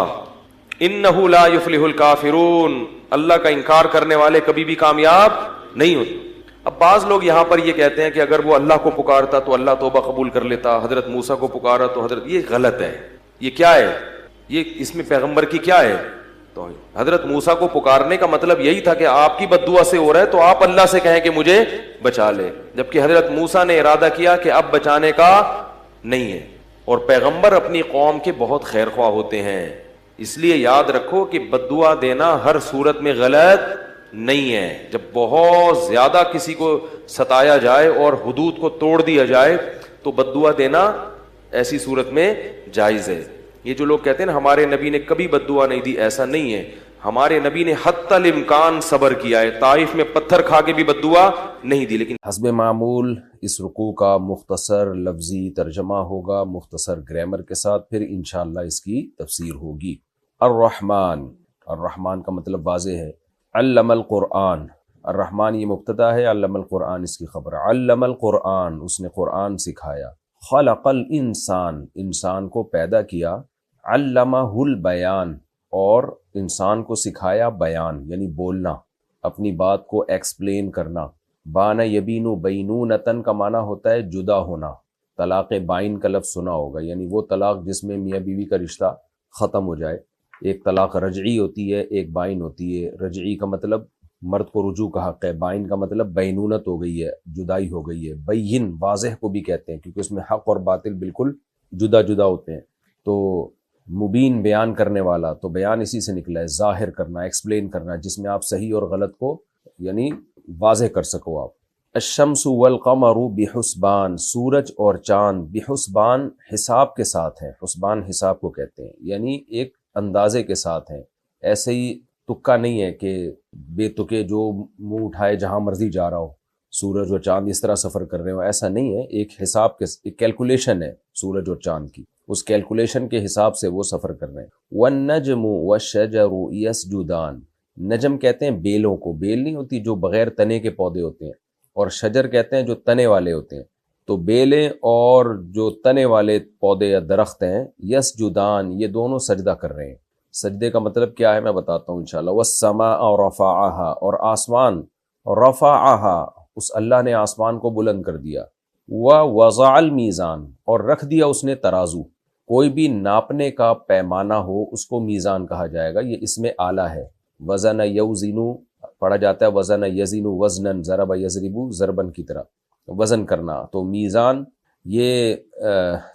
انہ لا یفلح الکافرون، اللہ کا انکار کرنے والے کبھی بھی کامیاب نہیں ہوتے۔ اب بعض لوگ یہاں پر یہ کہتے ہیں کہ اگر وہ اللہ کو پکارتا تو اللہ توبہ قبول کر لیتا، حضرت موسیٰ کو پکارا تو حضرت، یہ غلط ہے۔ یہ کیا ہے؟ یہ اس میں پیغمبر کی کیا ہے؟ تو حضرت موسیٰ کو پکارنے کا مطلب یہی تھا کہ آپ کی بد دعا سے ہو رہا ہے تو آپ اللہ سے کہیں کہ مجھے بچا لے، جبکہ حضرت موسیٰ نے ارادہ کیا کہ اب بچانے کا نہیں ہے. اور پیغمبر اپنی قوم کے بہت خیر خواہ ہوتے ہیں، اس لیے یاد رکھو کہ بد دعا دینا ہر صورت میں غلط نہیں ہے. جب بہت زیادہ کسی کو ستایا جائے اور حدود کو توڑ دیا جائے تو بد دعا دینا ایسی صورت میں جائز ہے. یہ جو لوگ کہتے ہیں نا ہمارے نبی نے کبھی بد دعا نہیں دی، ایسا نہیں ہے. ہمارے نبی نے حتی الامکان صبر کیا ہے، طائف میں پتھر کھا کے بھی بد دعا نہیں دی. لیکن حسب معمول اس رکوع کا مختصر لفظی ترجمہ ہوگا مختصر گرامر کے ساتھ، پھر انشاءاللہ اس کی تفسیر ہوگی. الرحمن، الرحمن کا مطلب واضح ہے. علم القرآن، الرحمن یہ مبتدا ہے، علم القرآن اس کی خبر. علم القرآن، اس نے قرآن سکھایا. خلق الانسان، انسان کو پیدا کیا. علمہ البیان، اور انسان کو سکھایا بیان یعنی بولنا، اپنی بات کو ایکسپلین کرنا. بانا یبینو، بینونتن کا معنی ہوتا ہے جدا ہونا. طلاق بائن کا لفظ سنا ہوگا، یعنی وہ طلاق جس میں میاں بیوی کا رشتہ ختم ہو جائے. ایک طلاق رجعی ہوتی ہے، ایک بائن ہوتی ہے. رجعی کا مطلب مرد کو رجوع کا حق ہے، بائن کا مطلب بینونت ہو گئی ہے، جدائی ہو گئی ہے. بین واضح کو بھی کہتے ہیں کیونکہ اس میں حق اور باطل بالکل جدا جدا ہوتے ہیں. تو مبین بیان کرنے والا، تو بیان اسی سے نکلا ہے، ظاہر کرنا، ایکسپلین کرنا، جس میں آپ صحیح اور غلط کو یعنی واضح کر سکو آپ. الشمس والقمر بحسبان، سورج اور چاند بحسبان حساب کے ساتھ ہیں. حسبان حساب کو کہتے ہیں، یعنی ایک اندازے کے ساتھ ہیں. ایسے ہی تکا نہیں ہے کہ بے تکے جو منہ اٹھائے جہاں مرضی جا رہا ہو، سورج اور چاند اس طرح سفر کر رہے ہو، ایسا نہیں ہے. ایک حساب کے ایک کیلکولیشن ہے سورج اور چاند کی، اس کیلکولیشن کے حساب سے وہ سفر کر رہے ہیں. والنجم والشجر یسجدان، نجم کہتے ہیں بیلوں کو، بیل نہیں ہوتی جو بغیر تنے کے پودے ہوتے ہیں، اور شجر کہتے ہیں جو تنے والے ہوتے ہیں. تو بیلیں اور جو تنے والے پودے یا درخت ہیں، یسجدان یہ دونوں سجدہ کر رہے ہیں. سجدے کا مطلب کیا ہے میں بتاتا ہوں انشاءاللہ. والسماء رفعہا، اور آسمان رفعہا، اس اللہ نے آسمان کو بلند کر دیا. ووضع المیزان، اور رکھ دیا اس نے ترازو. کوئی بھی ناپنے کا پیمانہ ہو اس کو میزان کہا جائے گا. یہ اس میں آلہ ہے. وزن یوزنو پڑھا جاتا ہے، وزن یزنو وزنن، ضرب یضربو ضربن کی طرح وزن کرنا. تو میزان یہ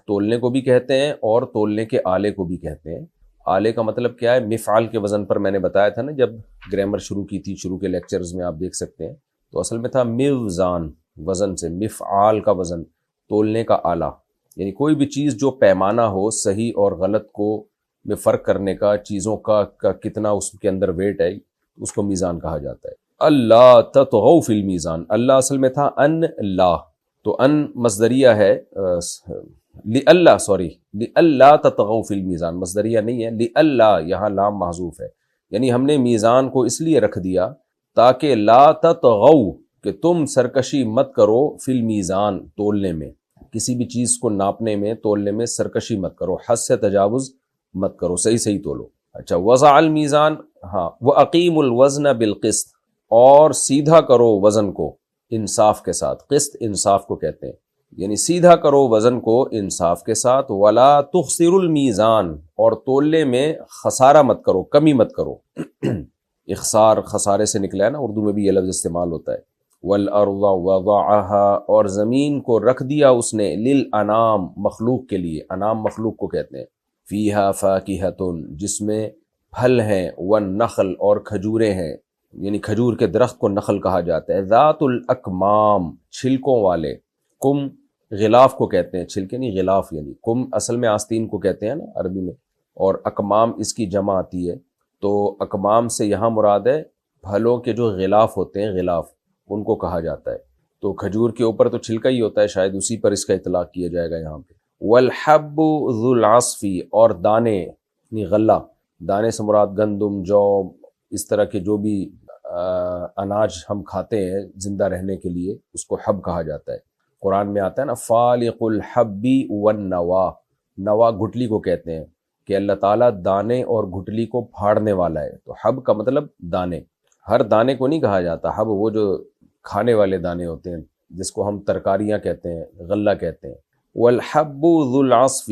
تولنے کو بھی کہتے ہیں اور تولنے کے آلے کو بھی کہتے ہیں. آلے کا مطلب کیا ہے؟ مفعال کے وزن پر میں نے بتایا تھا نا جب گرامر شروع کی تھی، شروع کے لیکچرز میں آپ دیکھ سکتے ہیں. تو اصل میں تھا میوزان، وزن سے، مفعال کا وزن، تولنے کا آلہ. یعنی کوئی بھی چیز جو پیمانہ ہو، صحیح اور غلط کو میں فرق کرنے کا، چیزوں کا کتنا اس کے اندر ویٹ ہے، اس کو میزان کہا جاتا ہے. اللہ تطغوا فی المیزان، اللہ اصل میں تھا ان اللہ، تو ان مصدریہ ہے لِأَلَّا تطغوا فی المیزان، مصدریہ نہیں ہے، لِأَلَّا یہاں لام محذوف ہے. یعنی ہم نے میزان کو اس لیے رکھ دیا تاکہ لا تطغوا، کہ تم سرکشی مت کرو، فی المیزان تولنے میں، کسی بھی چیز کو ناپنے میں تولنے میں سرکشی مت کرو، حد سے تجاوز مت کرو، صحیح صحیح تولو. اچھا، وضع المیزان، ہاں، وَأَقِیمُوا الْوَزْنَ بِالْقِسْطِ، اور سیدھا کرو وزن کو انصاف کے ساتھ. قسط انصاف کو کہتے ہیں، یعنی سیدھا کرو وزن کو انصاف کے ساتھ. وَلَا تُخْسِرُوا الْمِيزَانَ، اور تولنے میں خسارہ مت کرو، کمی مت کرو. اخسار خسارے سے نکلا ہے نا، اردو میں بھی یہ لفظ استعمال ہوتا ہے. وَالْأَرْضَ وَضَعَهَا، اور زمین کو رکھ دیا اس نے، لِلْأَنَامِ مخلوق کے لیے، انام مخلوق کو کہتے ہیں. فِيهَا فَاكِهَةٌ، جس میں پھل ہیں، وَالنَّخْلُ، اور کھجوریں ہیں، یعنی کھجور کے درخت کو نخل کہا جاتا ہے. ذات الاکمام، چھلکوں والے. کم غلاف کو کہتے ہیں، چھلکے نہیں، غلاف یعنی کم اصل میں آستین کو کہتے ہیں نا عربی میں، اور اکمام اس کی جمع آتی ہے. تو اکمام سے یہاں مراد ہے پھلوں کے جو غلاف ہوتے ہیں، غلاف ان کو کہا جاتا ہے. تو کھجور کے اوپر تو چھلکا ہی ہوتا ہے، شاید اسی پر اس کا اطلاق کیا جائے گا یہاں پہ. والحب ذو العصف، اور دانے یعنی غلہ، دانے سے مراد گندم، جو، اس طرح کے جو بھی اناج ہم کھاتے ہیں زندہ رہنے کے لیے، اس کو حب کہا جاتا ہے. قرآن میں آتا ہے نا، فالق الحب والنوا، نوا گھٹلی کو کہتے ہیں، کہ اللہ تعالیٰ دانے اور گھٹلی کو پھاڑنے والا ہے. تو حب کا مطلب دانے، ہر دانے کو نہیں کہا جاتا حب، وہ جو کھانے والے دانے ہوتے ہیں جس کو ہم ترکاریاں کہتے ہیں، غلہ کہتے ہیں. والحب ذو العصف،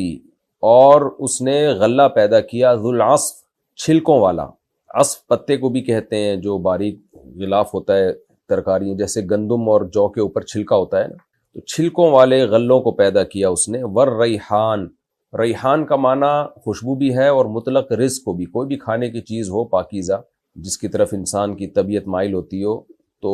اور اس نے غلہ پیدا کیا، ذو العصف چھلکوں والا. عصف پتے کو بھی کہتے ہیں، جو باریک غلاف ہوتا ہے ترکاریوں، جیسے گندم اور جو کے اوپر چھلکا ہوتا ہے نا، تو چھلکوں والے غلوں کو پیدا کیا اس نے۔ والریحان، ریحان کا معنی خوشبو بھی ہے اور مطلق رزق کو بھی، کوئی بھی کھانے کی چیز ہو پاکیزہ جس کی طرف انسان کی طبیعت مائل ہوتی ہو تو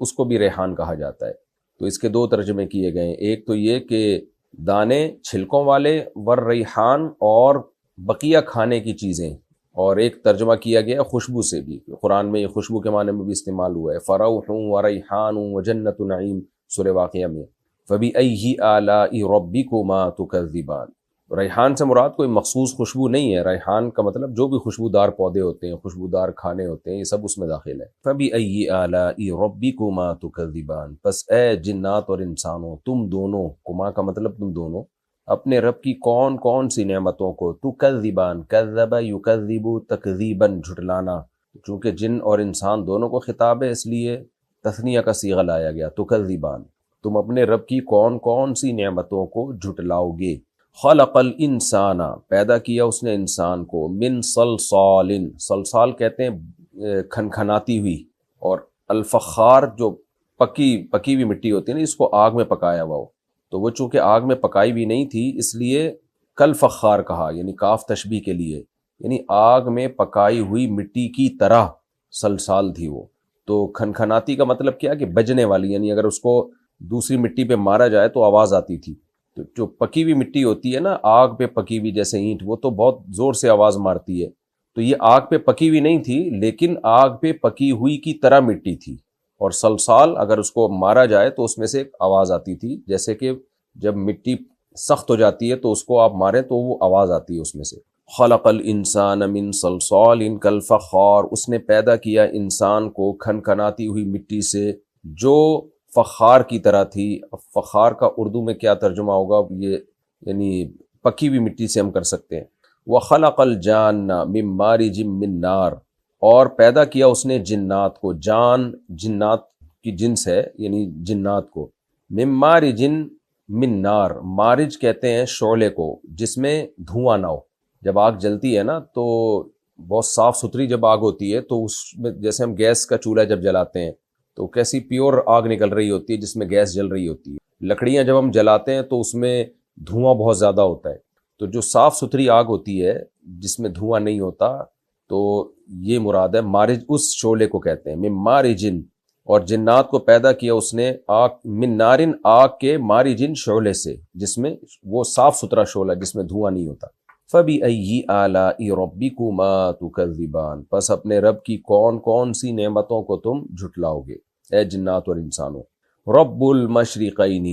اس کو بھی ریحان کہا جاتا ہے۔ تو اس کے دو ترجمے کیے گئے ہیں، ایک تو یہ کہ دانے چھلکوں والے والریحان اور بقیہ کھانے کی چیزیں، اور ایک ترجمہ کیا گیا خوشبو سے بھی، قرآن میں یہ خوشبو کے معنی میں بھی استعمال ہوا ہے، فروح وریحان وجنت نعیم سورہ واقعہ میں، فبأی آلاء ربکما تکذبان۔ ریحان سے مراد کوئی مخصوص خوشبو نہیں ہے، ریحان کا مطلب جو بھی خوشبودار پودے ہوتے ہیں، خوشبودار کھانے ہوتے ہیں، یہ سب اس میں داخل ہے۔ فبأی آلاء ربکما تکذبان، پس اے جنات اور انسانوں تم دونوں، کما کا مطلب تم دونوں، اپنے رب کی کون کون سی نعمتوں کو، تکذبان، کذب یکذب تکذیباً جھٹلانا، چونکہ جن اور انسان دونوں کو خطاب ہے اس لیے تثنیہ کا صیغہ لایا گیا، تکذبان، تم اپنے رب کی کون کون سی نعمتوں کو جھٹلاؤ گے۔ خلق الانسان، پیدا کیا اس نے انسان کو، من صلصال، صلصال کہتے ہیں کھنکھناتی ہوئی، اور الفخار جو پکی ہوئی مٹی ہوتی ہے نا، اس کو آگ میں پکایا ہوا ہو، تو وہ چونکہ آگ میں پکائی بھی نہیں تھی اس لیے کل فخار کہا، یعنی کاف تشبیہ کے لیے، یعنی آگ میں پکائی ہوئی مٹی کی طرح صلصال تھی وہ۔ تو کھنکھناتی کا مطلب کیا کہ بجنے والی، یعنی اگر اس کو دوسری مٹی پہ مارا جائے تو آواز آتی تھی۔ تو جو پکی ہوئی مٹی ہوتی ہے نا، آگ پہ پکی ہوئی جیسے اینٹ، وہ تو بہت زور سے آواز مارتی ہے، تو یہ آگ پہ پکی ہوئی نہیں تھی لیکن آگ پہ پکی ہوئی کی طرح مٹی تھی، اور صلصال اگر اس کو مارا جائے تو اس میں سے ایک آواز آتی تھی، جیسے کہ جب مٹی سخت ہو جاتی ہے تو اس کو آپ ماریں تو وہ آواز آتی ہے اس میں سے۔ خلق الانسان من صلصال کالفخار، اس نے پیدا کیا انسان کو کھنکھناتی ہوئی مٹی سے جو فخار کی طرح تھی۔ فخار کا اردو میں کیا ترجمہ ہوگا یہ، یعنی پکی ہوئی مٹی سے ہم کر سکتے ہیں۔ وخلق الجان من مارج من نار، اور پیدا کیا اس نے جنات کو، جان جنات کی جنس ہے یعنی جنات کو، من مارج من نار، مارج کہتے ہیں شعلے کو جس میں دھواں نہ ہو۔ جب آگ جلتی ہے نا تو بہت صاف ستھری جب آگ ہوتی ہے تو اس میں جیسے ہم گیس کا چولہا جب جلاتے ہیں تو کیسی پیور آگ نکل رہی ہوتی ہے جس میں گیس جل رہی ہوتی ہے۔ لکڑیاں جب ہم جلاتے ہیں تو اس میں دھواں بہت زیادہ ہوتا ہے، تو جو صاف ستھری آگ ہوتی ہے جس میں دھواں نہیں ہوتا، تو یہ مراد ہے مارج، اس شعلے کو کہتے ہیں من مارجن، اور جنات کو پیدا کیا اس نے آگ، من نارن، آگ کے، مارجن شعلے سے جس میں وہ صاف ستھرا شعلہ جس میں دھواں نہیں ہوتا۔ فَبِأَيِّ آلَاءِ رَبِّكُمَا تُكَذِّبَانِ، پس اپنے رب کی کون کون سی نعمتوں کو تم جھٹلاؤ گے اے جنات اور انسانوں۔ رب المشرقین،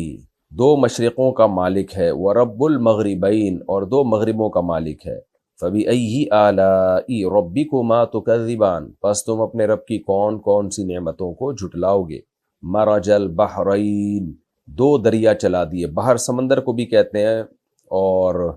دو مشرقوں کا مالک ہے، ورب المغربین، اور دو مغربوں کا مالک ہے۔ فَبِأَيِّ آلَاءِ رَبِّكُمَا تُكَذِّبَانِ، پس تم اپنے رب کی کون کون سی نعمتوں کو جھٹلاؤ گے۔ مرج البحرین، دو دریا چلا دیے، بحر سمندر کو بھی کہتے ہیں اور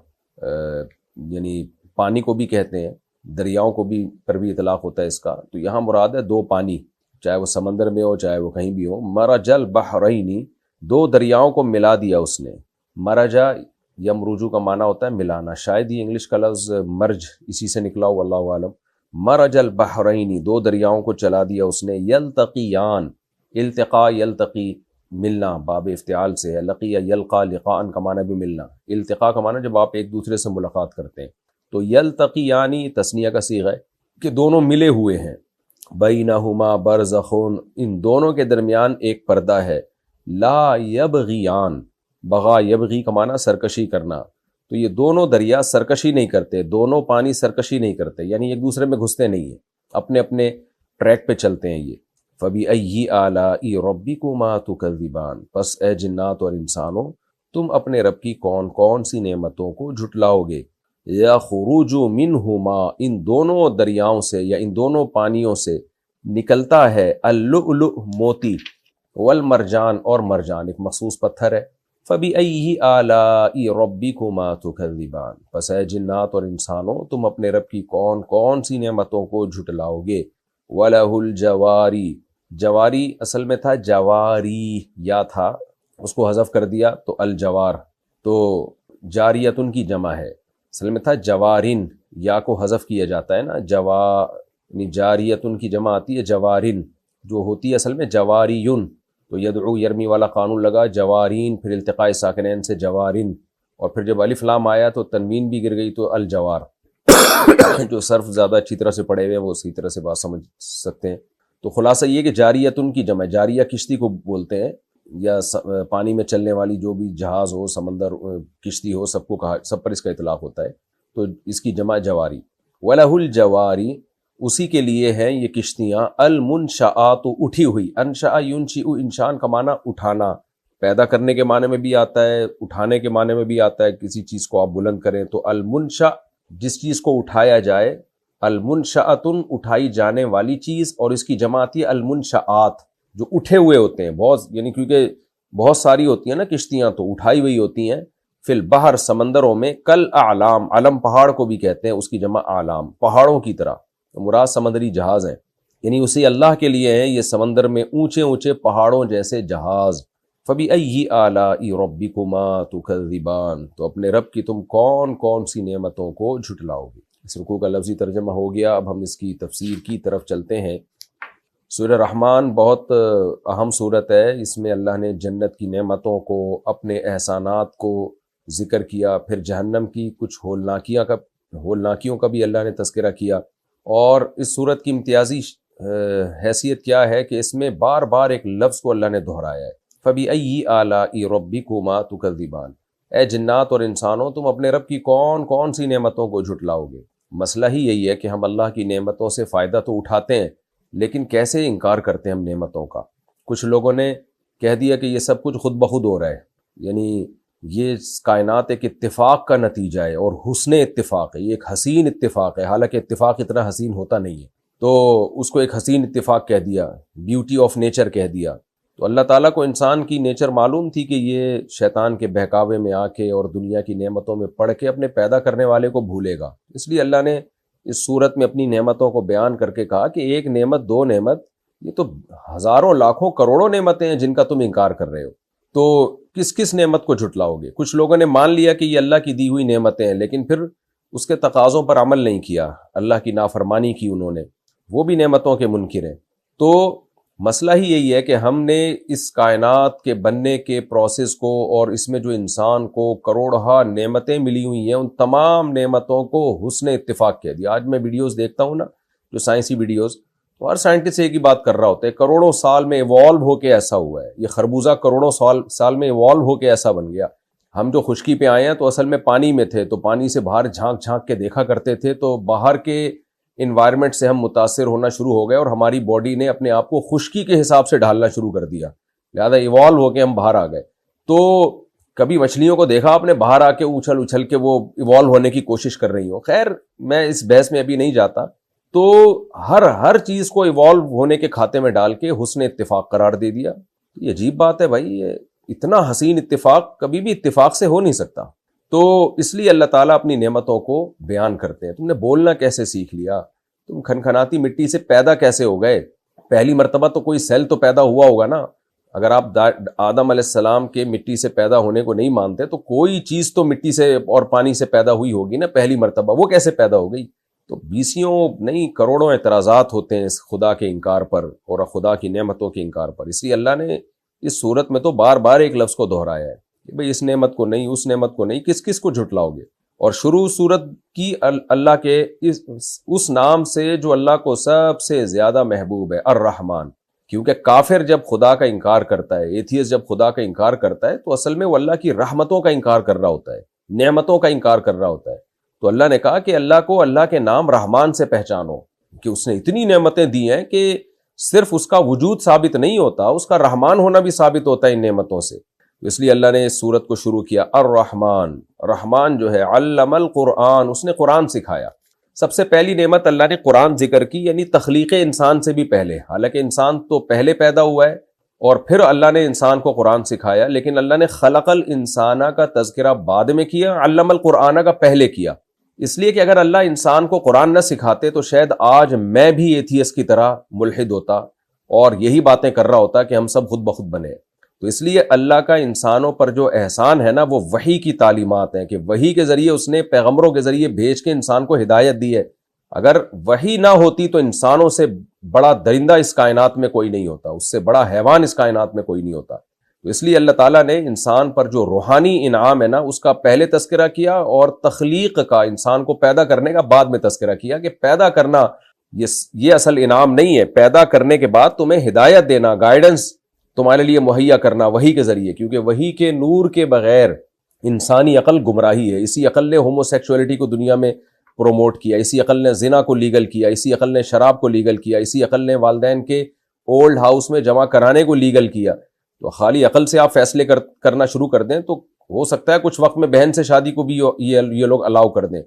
یعنی پانی کو بھی کہتے ہیں، دریاؤں کو بھی پر بھی اطلاق ہوتا ہے اس کا، تو یہاں مراد ہے دو پانی، چاہے وہ سمندر میں ہو چاہے وہ کہیں بھی ہو۔ مرج البحرین، دو دریاؤں کو ملا دیا اس نے۔ مرجا یمرجو کا معنی ہوتا ہے ملانا، شاید یہ انگلش کا لفظ مرج اسی سے نکلا ہو، واللہ عالم۔ مرج البحرین، دو دریاؤں کو چلا دیا اس نے، یلتقیان، التقا یلتقی، ملنا، باب افتعال سے ہے، لقی یلقا، لقاء کا معنی بھی ملنا، التقاء کا معنی جب آپ ایک دوسرے سے ملاقات کرتے ہیں، تو یلتقیانی تثنیہ کا صیغہ ہے کہ دونوں ملے ہوئے ہیں۔ بینہما برزخ، ان دونوں کے درمیان ایک پردہ ہے۔ لا یبغیان، بغا یبغی کا معنی سرکشی کرنا، تو یہ دونوں دریا سرکشی نہیں کرتے، دونوں پانی سرکشی نہیں کرتے، یعنی ایک دوسرے میں گھستے نہیں ہیں، اپنے اپنے ٹریک پہ چلتے ہیں یہ۔ فَبِأَيِّ آلَاءِ رَبِّكُمَا تُكَذِّبَانِ، پس اے جنات اور انسانوں تم اپنے رب کی کون کون سی نعمتوں کو جھٹلاؤ گے۔ یَخْرُجُ مِنْهُمَا، ان دونوں دریاؤں سے یا ان دونوں پانیوں سے نکلتا ہے، اللؤلؤ، موتی، والمرجان، اور مرجان ایک مخصوص پتھر ہے۔ فَبِأَيِّ آلَاءِ رَبِّكُمَا تُكَذِّبَانِ، پس اے جنات اور انسانوں تم اپنے رب کی کون کون سی نعمتوں کو جھٹلاؤ گے۔ وَلَهُ الْجَوَارِ، جواری اصل میں تھا جواری، یا تھا اس کو حذف کر دیا تو الجوار، تو جاریتن کی جمع ہے، اصل میں تھا جوارن، یا کو حذف کیا جاتا ہے نا، یعنی جاریتن کی جمع آتی ہے جوارن، جو ہوتی ہے اصل میں جواریون، تو یدعو یرمی والا قانون لگا، جوارین پھر التقاء ساکنین سے جوارن، اور پھر جب الف لام آیا تو تنوین بھی گر گئی تو الجوار۔ جو صرف زیادہ اچھی طرح سے پڑھے ہوئے ہیں وہ اسی طرح سے بات سمجھ سکتے ہیں۔ تو خلاصہ یہ کہ جاریتن کی جمع، جاریہ کشتی کو بولتے ہیں، یا پانی میں چلنے والی جو بھی جہاز ہو، سمندر کشتی ہو، سب کو کہا، سب پر اس کا اطلاق ہوتا ہے، تو اس کی جمع جواری۔ وَلَهُ الْجَوَارِ، اسی کے لیے ہیں یہ کشتیاں، المنشآت، اٹھی ہوئی، انشأ ینشئ، انشان کا معنی اٹھانا، پیدا کرنے کے معنی میں بھی آتا ہے، اٹھانے کے معنی میں بھی آتا ہے، کسی چیز کو آپ بلند کریں تو المنشأ، جس چیز کو اٹھایا جائے، المنشأۃ، اٹھائی جانے والی چیز، اور اس کی جمع آتی ہے المنشآت، جو اٹھے ہوئے ہوتے ہیں بہت، یعنی کیونکہ بہت ساری ہوتی ہیں نا کشتیاں تو اٹھائی ہوئی ہوتی ہیں، فی البحر، سمندروں میں، کل اعلام، علم پہاڑ کو بھی کہتے ہیں، اس کی جمع اعلام، پہاڑوں کی طرح، تو مراد سمندری جہاز ہیں، یعنی اسی اللہ کے لیے ہیں یہ سمندر میں اونچے اونچے پہاڑوں جیسے جہاز۔ فَبِأَيِّ آلَاءِ رَبِّكُمَا تُكَذِّبَانِ، تو اپنے رب کی تم کون کون سی نعمتوں کو جھٹلاؤ گے۔ اس رکوع کا لفظی ترجمہ ہو گیا، اب ہم اس کی تفسیر کی طرف چلتے ہیں۔ سورہ رحمان بہت اہم سورت ہے، اس میں اللہ نے جنت کی نعمتوں کو، اپنے احسانات کو ذکر کیا، پھر جہنم کی کچھ ہولناکیوں کا بھی اللہ نے تذکرہ کیا، اور اس سورت کی امتیازی حیثیت کیا ہے کہ اس میں بار بار ایک لفظ کو اللہ نے دہرایا ہے، فَبِأَيِّ آلَاءِ رَبِّكُمَا تُكَذِّبَانِ، اے جنات اور انسانوں، تم اپنے رب کی کون کون سی نعمتوں کو جھٹلاؤ گے۔ مسئلہ ہی یہی ہے کہ ہم اللہ کی نعمتوں سے فائدہ تو اٹھاتے ہیں، لیکن کیسے انکار کرتے ہیں ہم نعمتوں کا۔ کچھ لوگوں نے کہہ دیا کہ یہ سب کچھ خود بخود ہو رہا ہے، یعنی یہ کائنات ایک اتفاق کا نتیجہ ہے، اور حسن اتفاق ہے، یہ ایک حسین اتفاق ہے، حالانکہ اتفاق اتنا حسین ہوتا نہیں ہے، تو اس کو ایک حسین اتفاق کہہ دیا، بیوٹی آف نیچر کہہ دیا۔ تو اللہ تعالیٰ کو انسان کی نیچر معلوم تھی کہ یہ شیطان کے بہکاوے میں آ کے اور دنیا کی نعمتوں میں پڑھ کے اپنے پیدا کرنے والے کو بھولے گا، اس لیے اللہ نے اس صورت میں اپنی نعمتوں کو بیان کر کے کہا کہ ایک نعمت، دو نعمت، یہ تو ہزاروں لاکھوں کروڑوں نعمتیں ہیں جن کا تم انکار کر رہے ہو، تو کس کس نعمت کو جھٹلاؤ گے۔ کچھ لوگوں نے مان لیا کہ یہ اللہ کی دی ہوئی نعمتیں ہیں، لیکن پھر اس کے تقاضوں پر عمل نہیں کیا، اللہ کی نافرمانی کی انہوں نے، وہ بھی نعمتوں کے منکر ہیں۔ تو مسئلہ ہی یہی ہے کہ ہم نے اس کائنات کے بننے کے پروسیس کو، اور اس میں جو انسان کو کروڑہا نعمتیں ملی ہوئی ہیں، ان تمام نعمتوں کو حسن اتفاق کہہ دیا۔ آج میں ویڈیوز دیکھتا ہوں نا، جو سائنسی ویڈیوز، تو ہر سائنٹسٹ ایک ہی بات کر رہا ہوتا ہے، کروڑوں سال میں ایوالو ہو کے ایسا ہوا ہے، یہ خربوزہ کروڑوں سال میں ایوالو ہو کے ایسا بن گیا۔ ہم جو خشکی پہ آئے ہیں تو اصل میں پانی میں تھے، تو پانی سے باہر جھانک جھانک کے دیکھا کرتے تھے، تو باہر کے انوائرمنٹ سے ہم متاثر ہونا شروع ہو گئے، اور ہماری باڈی نے اپنے آپ کو خشکی کے حساب سے ڈھالنا شروع کر دیا، لہذا ایوالو ہو کے ہم باہر آ گئے۔ تو کبھی مچھلیوں کو دیکھا آپ نے باہر آ کے اچھل اچھل کے وہ ایوالو ہونے کی کوشش کر رہی ہوں؟ خیر میں اس بحث میں ابھی نہیں جاتا۔ تو ہر چیز کو ایوالو ہونے کے کھاتے میں ڈال کے حسن اتفاق قرار دے دیا۔ یہ عجیب بات ہے بھائی، یہ اتنا حسین اتفاق کبھی بھی اتفاق سے ہو نہیں سکتا۔ تو اس لیے اللہ تعالیٰ اپنی نعمتوں کو بیان کرتے ہیں۔ تم نے بولنا کیسے سیکھ لیا؟ تم کھنکھناتی مٹی سے پیدا کیسے ہو گئے؟ پہلی مرتبہ تو کوئی سیل تو پیدا ہوا ہوگا نا۔ اگر آپ آدم علیہ السلام کے مٹی سے پیدا ہونے کو نہیں مانتے تو کوئی چیز تو مٹی سے اور پانی سے پیدا ہوئی ہوگی نا پہلی مرتبہ، وہ کیسے پیدا ہو گئی؟ تو بیسیوں نہیں کروڑوں اعتراضات ہوتے ہیں اس خدا کے انکار پر اور خدا کی نعمتوں کے انکار پر۔ اس لیے اللہ نے اس صورت میں تو بار بار ایک لفظ کو دہرایا ہے کہ بھئی اس نعمت کو نہیں، اس نعمت کو نہیں، کس کس کو جھٹلاؤ گے۔ اور شروع صورت کی اللہ کے اس نام سے جو اللہ کو سب سے زیادہ محبوب ہے، الرحمن، کیونکہ کافر جب خدا کا انکار کرتا ہے، ایتھیسٹ جب خدا کا انکار کرتا ہے تو اصل میں وہ اللہ کی رحمتوں کا انکار کر رہا ہوتا ہے، نعمتوں کا انکار کر رہا ہوتا ہے۔ تو اللہ نے کہا کہ اللہ کو اللہ کے نام رحمان سے پہچانو کہ اس نے اتنی نعمتیں دی ہیں کہ صرف اس کا وجود ثابت نہیں ہوتا، اس کا رحمان ہونا بھی ثابت ہوتا ہے ان نعمتوں سے۔ اس لیے اللہ نے اس سورت کو شروع کیا الرحمن۔ رحمان جو ہے علم القرآن، اس نے قرآن سکھایا۔ سب سے پہلی نعمت اللہ نے قرآن ذکر کی، یعنی تخلیق انسان سے بھی پہلے، حالانکہ انسان تو پہلے پیدا ہوا ہے اور پھر اللہ نے انسان کو قرآن سکھایا، لیکن اللہ نے خلق الانسان کا تذکرہ بعد میں کیا، علم القرآن کا پہلے کیا۔ اس لیے کہ اگر اللہ انسان کو قرآن نہ سکھاتے تو شاید آج میں بھی ایتھیسٹ کی طرح ملحد ہوتا اور یہی باتیں کر رہا ہوتا کہ ہم سب خود بخود بنے۔ تو اس لیے اللہ کا انسانوں پر جو احسان ہے نا، وہ وحی کی تعلیمات ہیں کہ وحی کے ذریعے اس نے پیغمبروں کے ذریعے بھیج کے انسان کو ہدایت دی ہے۔ اگر وہی نہ ہوتی تو انسانوں سے بڑا درندہ اس کائنات میں کوئی نہیں ہوتا، اس سے بڑا حیوان اس کائنات میں کوئی نہیں ہوتا۔ تو اس لیے اللہ تعالیٰ نے انسان پر جو روحانی انعام ہے نا، اس کا پہلے تذکرہ کیا، اور تخلیق کا، انسان کو پیدا کرنے کا بعد میں تذکرہ کیا، کہ پیدا کرنا یہ اصل انعام نہیں ہے، پیدا کرنے کے بعد تمہیں ہدایت دینا، گائیڈنس تمہارے لیے مہیا کرنا وحی کے ذریعے، کیونکہ وحی کے نور کے بغیر انسانی عقل گمراہی ہے۔ اسی عقل نے ہومو سیکسولیٹی کو دنیا میں پروموٹ کیا، اسی عقل نے زنا کو لیگل کیا، اسی عقل نے شراب کو لیگل کیا، اسی عقل نے والدین کے اولڈ ہاؤس میں جمع کرانے کو لیگل کیا۔ تو خالی عقل سے آپ فیصلے کرنا شروع کر دیں تو ہو سکتا ہے کچھ وقت میں بہن سے شادی کو بھی یہ لوگ الاؤ کر دیں،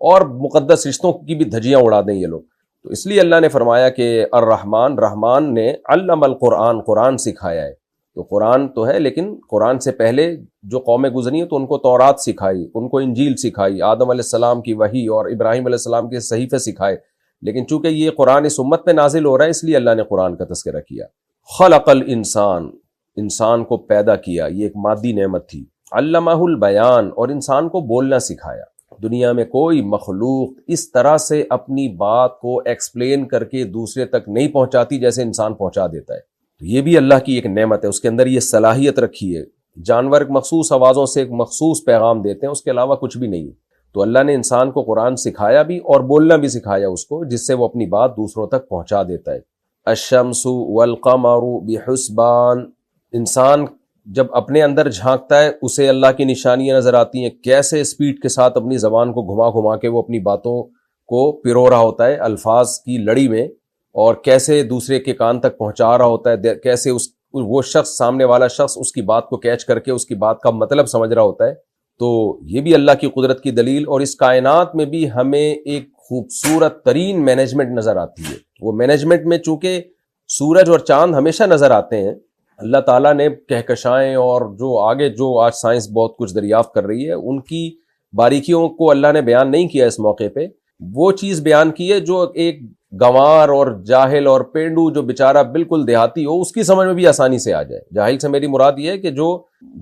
اور مقدس رشتوں کی بھی دھجیاں اڑا دیں یہ لوگ۔ تو اس لیے اللہ نے فرمایا کہ الرحمن، رحمان نے علم القرآن، قرآن سکھایا ہے۔ تو قرآن تو ہے، لیکن قرآن سے پہلے جو قومیں گزری ہیں تو ان کو تورات سکھائی، ان کو انجیل سکھائی، آدم علیہ السلام کی وحی اور ابراہیم علیہ السلام کے صحیفے سکھائے، لیکن چونکہ یہ قرآن اس امت میں نازل ہو رہا ہے اس لیے اللہ نے قرآن کا تذکرہ کیا۔ خلق الانسان، انسان کو پیدا کیا، یہ ایک مادی نعمت تھی۔ علمہ البیان، اور انسان کو بولنا سکھایا۔ دنیا میں کوئی مخلوق اس طرح سے اپنی بات کو ایکسپلین کر کے دوسرے تک نہیں پہنچاتی جیسے انسان پہنچا دیتا ہے۔ یہ بھی اللہ کی ایک نعمت ہے، اس کے اندر یہ صلاحیت رکھی ہے۔ جانور مخصوص آوازوں سے ایک مخصوص پیغام دیتے ہیں، اس کے علاوہ کچھ بھی نہیں۔ تو اللہ نے انسان کو قرآن سکھایا بھی اور بولنا بھی سکھایا اس کو، جس سے وہ اپنی بات دوسروں تک پہنچا دیتا ہے۔ الشمس والقمر بحسبان، انسان جب اپنے اندر جھانکتا ہے اسے اللہ کی نشانیاں نظر آتی ہیں، کیسے سپیڈ کے ساتھ اپنی زبان کو گھما گھما کے وہ اپنی باتوں کو پرو رہا ہوتا ہے الفاظ کی لڑی میں، اور کیسے دوسرے کے کان تک پہنچا رہا ہوتا ہے، کیسے وہ شخص، سامنے والا شخص اس کی بات کو کیچ کر کے اس کی بات کا مطلب سمجھ رہا ہوتا ہے۔ تو یہ بھی اللہ کی قدرت کی دلیل، اور اس کائنات میں بھی ہمیں ایک خوبصورت ترین مینجمنٹ نظر آتی ہے۔ وہ مینجمنٹ میں چونکہ سورج اور چاند ہمیشہ نظر آتے ہیں، اللہ تعالیٰ نے کہکشائیں اور جو آگے جو آج سائنس بہت کچھ دریافت کر رہی ہے، ان کی باریکیوں کو اللہ نے بیان نہیں کیا اس موقع پہ، وہ چیز بیان کی ہے جو ایک گنوار اور جاہل اور پینڈو جو بیچارہ بالکل دیہاتی ہو اس کی سمجھ میں بھی آسانی سے آ جائے۔ جاہل سے میری مراد یہ ہے کہ جو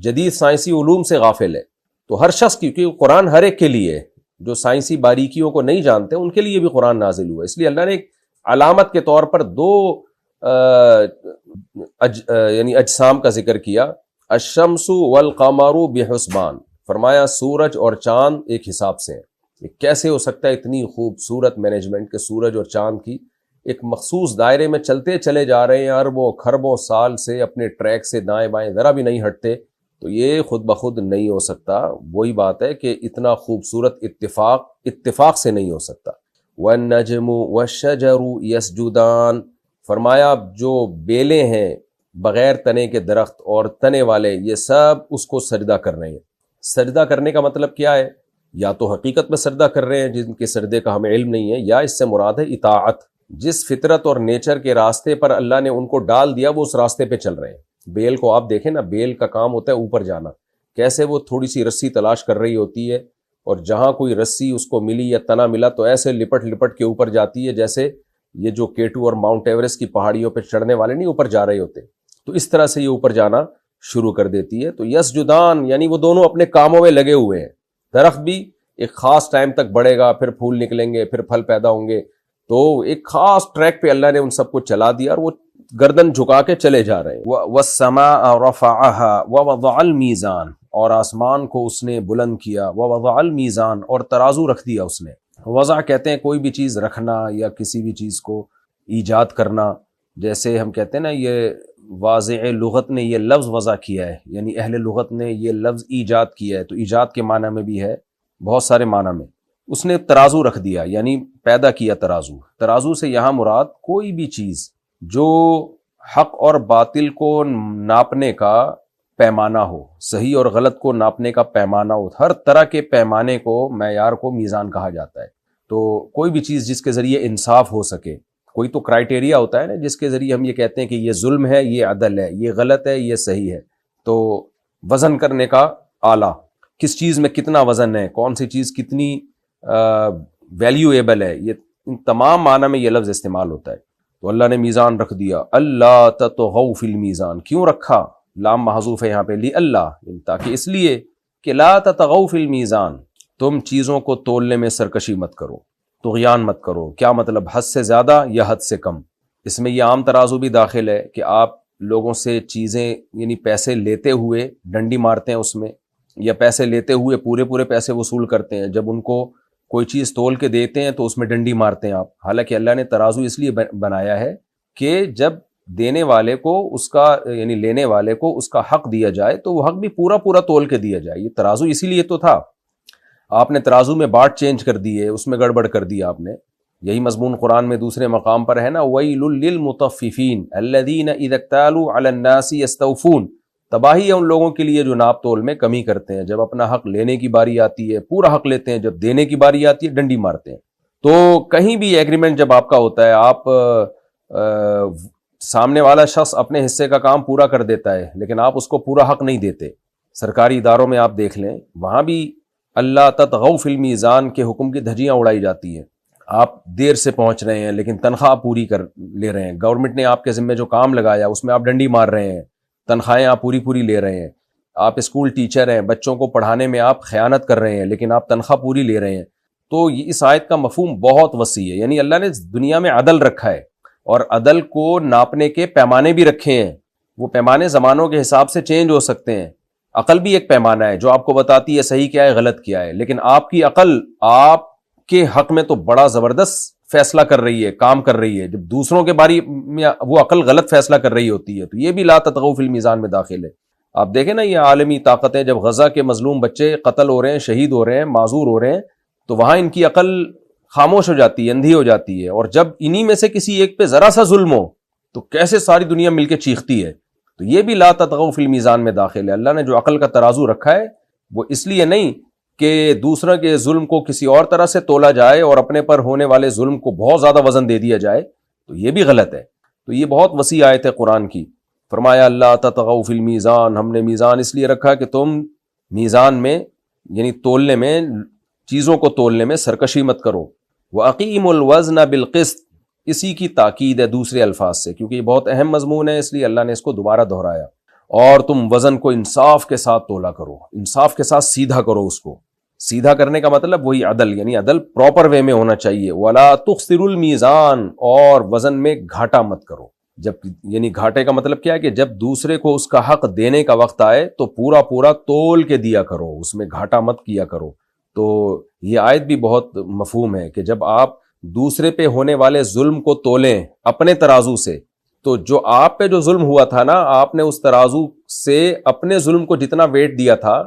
جدید سائنسی علوم سے غافل ہے۔ تو ہر شخص کی، کیونکہ قرآن ہر ایک کے لیے ہے، جو سائنسی باریکیوں کو نہیں جانتے ان کے لیے بھی قرآن نازل ہوا ہے۔ اس لیے اللہ نے ایک علامت کے طور پر دو یعنی اجسام کا ذکر کیا، الشمس والقمر بحسبان، فرمایا سورج اور چاند ایک حساب سے ہیں۔ یہ کیسے ہو سکتا ہے اتنی خوبصورت مینجمنٹ کہ سورج اور چاند کی ایک مخصوص دائرے میں چلتے چلے جا رہے ہیں، اربوں خربوں سال سے اپنے ٹریک سے دائیں بائیں ذرا بھی نہیں ہٹتے؟ تو یہ خود بخود نہیں ہو سکتا۔ وہی بات ہے کہ اتنا خوبصورت اتفاق سے نہیں ہو سکتا۔ والنجم والشجر یسجدان، فرمایا جو بیلیں ہیں بغیر تنے کے درخت اور تنے والے، یہ سب اس کو سجدہ کر رہے ہیں۔ سجدہ کرنے کا مطلب کیا ہے؟ یا تو حقیقت میں سجدہ کر رہے ہیں جن کے سجدے کا ہمیں علم نہیں ہے، یا اس سے مراد ہے اطاعت۔ جس فطرت اور نیچر کے راستے پر اللہ نے ان کو ڈال دیا وہ اس راستے پہ چل رہے ہیں۔ بیل کو آپ دیکھیں نا، بیل کا کام ہوتا ہے اوپر جانا، کیسے وہ تھوڑی سی رسی تلاش کر رہی ہوتی ہے، اور جہاں کوئی رسی اس کو ملی یا تنا ملا تو ایسے لپٹ لپٹ کے اوپر جاتی ہے جیسے یہ جو کیٹو اور ماؤنٹ ایوریسٹ کی پہاڑیوں پہ چڑھنے والے نہیں اوپر جا رہے ہوتے، تو اس طرح سے یہ اوپر جانا شروع کر دیتی ہے۔ تو یسجدان یعنی وہ دونوں اپنے کاموں میں لگے ہوئے ہیں۔ درخت بھی ایک خاص ٹائم تک بڑھے گا، پھر پھول نکلیں گے، پھر پھل پیدا ہوں گے، تو ایک خاص ٹریک پہ اللہ نے ان سب کو چلا دیا، اور وہ گردن جھکا کے چلے جا رہے ہیں۔ وَالسَّمَاءَ رَفَعَهَا وَوَضَعَ الْمِيزَانَ، اور آسمان کو اس نے بلند کیا، وَوَضَعَ الْمِيزَانَ، اور ترازو رکھ دیا اس نے۔ وضع کہتے ہیں کوئی بھی چیز رکھنا یا کسی بھی چیز کو ایجاد کرنا، جیسے ہم کہتے ہیں نا یہ واضع لغت نے یہ لفظ وضع کیا ہے، یعنی اہل لغت نے یہ لفظ ایجاد کیا ہے، تو ایجاد کے معنی میں بھی ہے، بہت سارے معنی میں۔ اس نے ترازو رکھ دیا یعنی پیدا کیا ترازو۔ ترازو سے یہاں مراد کوئی بھی چیز جو حق اور باطل کو ناپنے کا پیمانہ ہو، صحیح اور غلط کو ناپنے کا پیمانہ ہو، ہر طرح کے پیمانے کو، معیار کو میزان کہا جاتا ہے۔ تو کوئی بھی چیز جس کے ذریعے انصاف ہو سکے، کوئی تو کرائٹیریا ہوتا ہے نا جس کے ذریعے ہم یہ کہتے ہیں کہ یہ ظلم ہے، یہ عدل ہے، یہ غلط ہے، یہ صحیح ہے۔ تو وزن کرنے کا آلہ، کس چیز میں کتنا وزن ہے، کون سی چیز کتنی ویلیویبل ہے، یہ ان تمام معنی میں یہ لفظ استعمال ہوتا ہے۔ تو اللہ نے میزان رکھ دیا۔ اللہ تطغوا فی المیزان، کیوں رکھا؟ لام محذوف ہے یہاں پہ، لی اللہ، تاکہ اس لیے کہ لا تطغوا فی المیزان، تم چیزوں کو تولنے میں سرکشی مت کرو۔ طغیان مت کرو. کیا مطلب؟ حد سے زیادہ یا حد سے کم. اس میں یہ عام ترازو بھی داخل ہے کہ آپ لوگوں سے چیزیں یعنی پیسے لیتے ہوئے ڈنڈی مارتے ہیں اس میں، یا پیسے لیتے ہوئے پورے پیسے وصول کرتے ہیں، جب ان کو کوئی چیز تول کے دیتے ہیں تو اس میں ڈنڈی مارتے ہیں آپ. حالانکہ اللہ نے ترازو اس لیے بنایا ہے کہ جب دینے والے کو اس کا یعنی لینے والے کو اس کا حق دیا جائے تو وہ حق بھی پورا تول کے دیا جائے. یہ ترازو اسی لیے تو تھا. آپ نے ترازو میں باٹ چینج کر دی ہے، اس میں گڑبڑ کر دی آپ نے. یہی مضمون قرآن میں دوسرے مقام پر ہے نا، وَيْلٌ لِّلْمُطَفِّفِينَ الَّذِينَ إِذَا اكْتَالُوا عَلَى النَّاسِ يَسْتَوْفُونَ. تباہی ہے ان لوگوں کے لیے جو ناپ تول میں کمی کرتے ہیں. جب اپنا حق لینے کی باری آتی ہے پورا حق لیتے ہیں، جب دینے کی باری آتی ہے ڈنڈی مارتے ہیں. تو کہیں بھی ایگریمنٹ جب آپ کا ہوتا ہے، آپ سامنے والا شخص اپنے حصے کا کام پورا کر دیتا ہے لیکن آپ اس کو پورا حق نہیں دیتے. سرکاری اداروں میں آپ دیکھ لیں، وہاں بھی اللہ تطغوا فی المیزان کے حکم کی دھجیاں اڑائی جاتی ہیں. آپ دیر سے پہنچ رہے ہیں لیکن تنخواہ پوری کر لے رہے ہیں. گورنمنٹ نے آپ کے ذمہ جو کام لگایا اس میں آپ ڈنڈی مار رہے ہیں، تنخواہیں آپ پوری لے رہے ہیں. آپ اسکول ٹیچر ہیں، بچوں کو پڑھانے میں آپ خیانت کر رہے ہیں لیکن آپ تنخواہ پوری لے رہے ہیں. تو اس آیت کا مفہوم بہت وسیع ہے. یعنی اللہ نے دنیا میں عدل رکھا ہے اور عدل کو ناپنے کے پیمانے بھی رکھے ہیں. وہ پیمانے زمانوں کے حساب سے چینج ہو سکتے ہیں. عقل بھی ایک پیمانہ ہے جو آپ کو بتاتی ہے صحیح کیا ہے غلط کیا ہے، لیکن آپ کی عقل آپ کے حق میں تو بڑا زبردست فیصلہ کر رہی ہے، کام کر رہی ہے. جب دوسروں کے بارے میں وہ عقل غلط فیصلہ کر رہی ہوتی ہے تو یہ بھی لا تطغوا فی المیزان میں داخل ہے. آپ دیکھیں نا، یہ عالمی طاقتیں جب غزہ کے مظلوم بچے قتل ہو رہے ہیں، شہید ہو رہے ہیں، معذور ہو رہے ہیں، تو وہاں ان کی عقل خاموش ہو جاتی ہے، اندھی ہو جاتی ہے. اور جب انہی میں سے کسی ایک پہ ذرا سا ظلم ہو تو کیسے ساری دنیا مل کے چیختی ہے. تو یہ بھی لا تطغوا فی المیزان میں داخل ہے. اللہ نے جو عقل کا ترازو رکھا ہے وہ اس لیے نہیں کہ دوسرے کے ظلم کو کسی اور طرح سے تولا جائے اور اپنے پر ہونے والے ظلم کو بہت زیادہ وزن دے دیا جائے، تو یہ بھی غلط ہے. تو یہ بہت وسیع آیت ہے قرآن کی. فرمایا اللہ تطغوا فی المیزان، ہم نے میزان اس لیے رکھا کہ تم میزان میں یعنی تولنے میں، چیزوں کو تولنے میں سرکشی مت کرو. وَأَقِیمُوا الْوَزْنَ بِالْقِسْطِ، اسی کی تاکید ہے دوسرے الفاظ سے، کیونکہ یہ بہت اہم مضمون ہے اس لیے اللہ نے اس کو دوبارہ دہرایا. اور تم وزن کو انصاف کے ساتھ تولا کرو، انصاف کے ساتھ سیدھا کرو. اس کو سیدھا کرنے کا مطلب وہی عدل، یعنی عدل پراپر وے میں ہونا چاہیے. وَلَا تُخْسِرُوا الْمِيزَانَ، اور وزن میں گھاٹا مت کرو. جب یعنی گھاٹے کا مطلب کیا ہے کہ جب دوسرے کو اس کا حق دینے کا وقت آئے تو پورا تول کے دیا کرو، اس میں گھاٹا مت کیا کرو. تو یہ آیت بھی بہت مفہوم ہے کہ جب آپ دوسرے پہ ہونے والے ظلم کو تولیں اپنے ترازو سے، تو جو آپ پہ جو ظلم ہوا تھا نا، آپ نے اس ترازو سے اپنے ظلم کو جتنا ویٹ دیا تھا،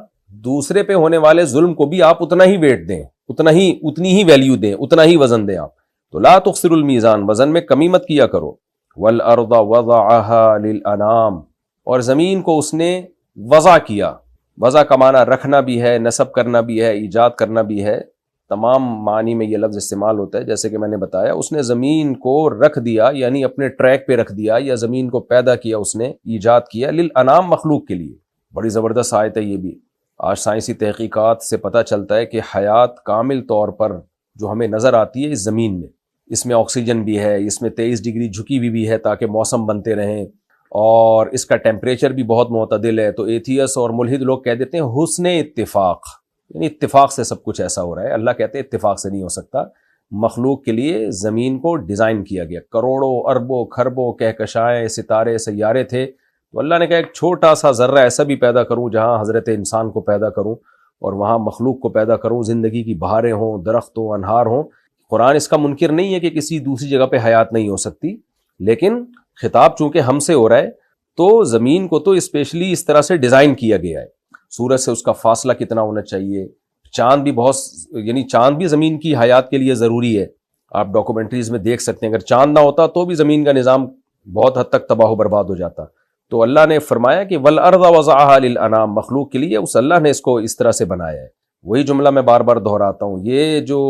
دوسرے پہ ہونے والے ظلم کو بھی آپ اتنا ہی ویٹ دیں، اتنی ہی ویلیو دیں، اتنا ہی وزن دیں آپ. تو لا تخسروا المیزان، وزن میں کمی مت کیا کرو. والارض وضعها للانام، اور زمین کو اس نے وضع کیا. وضع کا معنی رکھنا بھی ہے، نصب کرنا بھی ہے، ایجاد کرنا بھی ہے. تمام معنی میں یہ لفظ استعمال ہوتا ہے. جیسے کہ میں نے بتایا، اس نے زمین کو رکھ دیا یعنی اپنے ٹریک پہ رکھ دیا، یا زمین کو پیدا کیا، اس نے ایجاد کیا. للانام، مخلوق کے لیے. بڑی زبردست آیت ہے یہ بھی. آج سائنسی تحقیقات سے پتہ چلتا ہے کہ حیات کامل طور پر جو ہمیں نظر آتی ہے اس زمین میں، اس میں آکسیجن بھی ہے، اس میں 23 ڈگری جھکی ہوئی بھی ہے تاکہ موسم بنتے رہیں، اور اس کا ٹیمپریچر بھی بہت معتدل ہے. تو ایتھیس اور ملحد لوگ کہہ دیتے ہیں حسن اتفاق، یعنی اتفاق سے سب کچھ ایسا ہو رہا ہے. اللہ کہتے ہیں اتفاق سے نہیں ہو سکتا. مخلوق کے لیے زمین کو ڈیزائن کیا گیا. کروڑوں اربوں خربوں کہکشائیں، ستارے، سیارے تھے، تو اللہ نے کہا ایک چھوٹا سا ذرہ ایسا بھی پیدا کروں جہاں حضرت انسان کو پیدا کروں اور وہاں مخلوق کو پیدا کروں، زندگی کی بہاریں ہوں، درخت ہوں، انہار ہوں. قرآن اس کا منکر نہیں ہے کہ کسی دوسری جگہ پہ حیات نہیں ہو سکتی، لیکن خطاب چونکہ ہم سے ہو رہا ہے تو زمین کو تو اسپیشلی اس طرح سے ڈیزائن کیا گیا ہے. سورج سے اس کا فاصلہ کتنا ہونا چاہیے. چاند بھی یعنی چاند بھی زمین کی حیات کے لیے ضروری ہے. آپ ڈاکومنٹریز میں دیکھ سکتے ہیں اگر چاند نہ ہوتا تو بھی زمین کا نظام بہت حد تک تباہ و برباد ہو جاتا. تو اللہ نے فرمایا کہ والارض وضعها للانام، مخلوق کے لیے اس اللہ نے اس کو اس طرح سے بنایا ہے. وہی جملہ میں بار بار دہراتا ہوں. یہ جو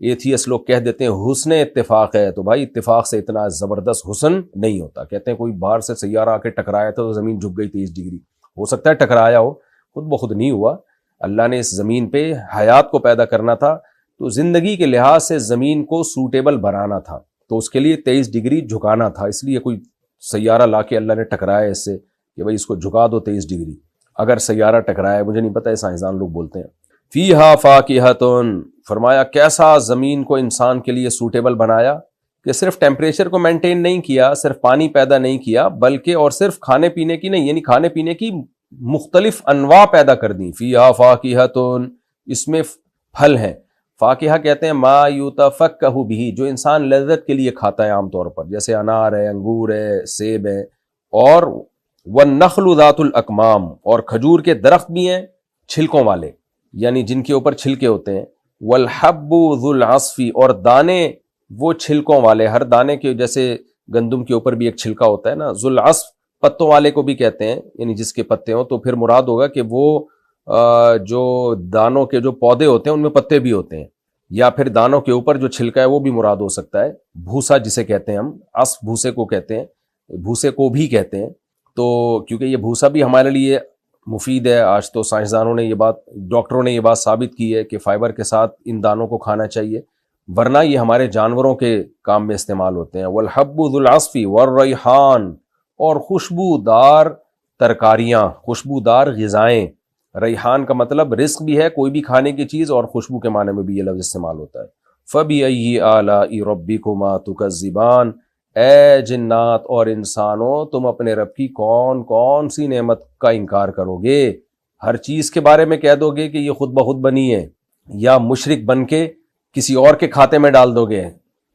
ایتھیس لوگ کہہ دیتے ہیں حسن اتفاق ہے، تو بھائی اتفاق سے اتنا زبردست حسن نہیں ہوتا. کہتے ہیں کوئی باہر سے سیارہ آ کے ٹکرایا تھا تو زمین جھک گئی 23 ڈگری. ہو سکتا ہے ٹکرایا ہو، خود بخود نہیں ہوا. اللہ نے اس زمین پہ حیات کو پیدا کرنا تھا تو زندگی کے لحاظ سے زمین کو سوٹیبل بنانا تھا، تو اس کے لیے 23 ڈگری جھکانا تھا. اس لیے کوئی سیارہ لا کے اللہ نے ٹکرایا اس سے کہ بھائی اس کو جھکا دو 23 ڈگری. اگر سیارہ ٹکرایا، مجھے نہیں پتہ، سائنسدان لوگ بولتے ہیں. فیہا فاکہۃن، فرمایا کیسا زمین کو انسان کے لیے سوٹیبل بنایا کہ صرف ٹیمپریچر کو مینٹین نہیں کیا، صرف پانی پیدا نہیں کیا، بلکہ اور صرف کھانے پینے کی نہیں، یعنی کھانے پینے کی مختلف انواع پیدا کر دیں. فیہا فاکہۃن، اس میں پھل ہیں. فاکہہ کہتے ہیں ما یتفکہ بہ، جو انسان لذت کے لیے کھاتا ہے عام طور پر، جیسے انار ہے، انگور ہے، سیب ہے. اور والنخل ذات الاکمام، اور کھجور کے درخت بھی ہیں چھلکوں والے، یعنی جن کے اوپر چھلکے ہوتے ہیں. والحب ذو العصف، اور دانے وہ چھلکوں والے، ہر دانے کے جیسے گندم کے اوپر بھی ایک چھلکا ہوتا ہے نا، ذو العصف پتوں والے کو بھی کہتے ہیں، یعنی جس کے پتے ہوں. تو پھر مراد ہوگا کہ وہ جو دانوں کے جو پودے ہوتے ہیں ان میں پتے بھی ہوتے ہیں، یا پھر دانوں کے اوپر جو چھلکا ہے وہ بھی مراد ہو سکتا ہے. بھوسا جسے کہتے ہیں ہم، عصف بھوسے کو کہتے ہیں، بھوسے کو بھی کہتے ہیں. تو کیونکہ یہ بھوسا بھی ہمارے لیے مفید ہے. آج تو سائنسدانوں نے یہ بات، ڈاکٹروں نے یہ بات ثابت کی ہے کہ فائبر کے ساتھ ان دانوں کو کھانا چاہیے، ورنہ یہ ہمارے جانوروں کے کام میں استعمال ہوتے ہیں. والحب ذو العصف والریحان، اور خوشبودار ترکاریاں، خوشبودار غذائیں. ریحان کا مطلب رزق بھی ہے، کوئی بھی کھانے کی چیز، اور خوشبو کے معنی میں بھی یہ لفظ استعمال ہوتا ہے. فَبِأَيِّ آلَاءِ رَبِّكُمَا تُكَذِّبَانِ، اے جنات اور انسانوں، تم اپنے رب کی کون کون سی نعمت کا انکار کرو گے؟ ہر چیز کے بارے میں کہہ دو گے کہ یہ خود بخود بنی ہے، یا مشرک بن کے کسی اور کے کھاتے میں ڈال دو گے؟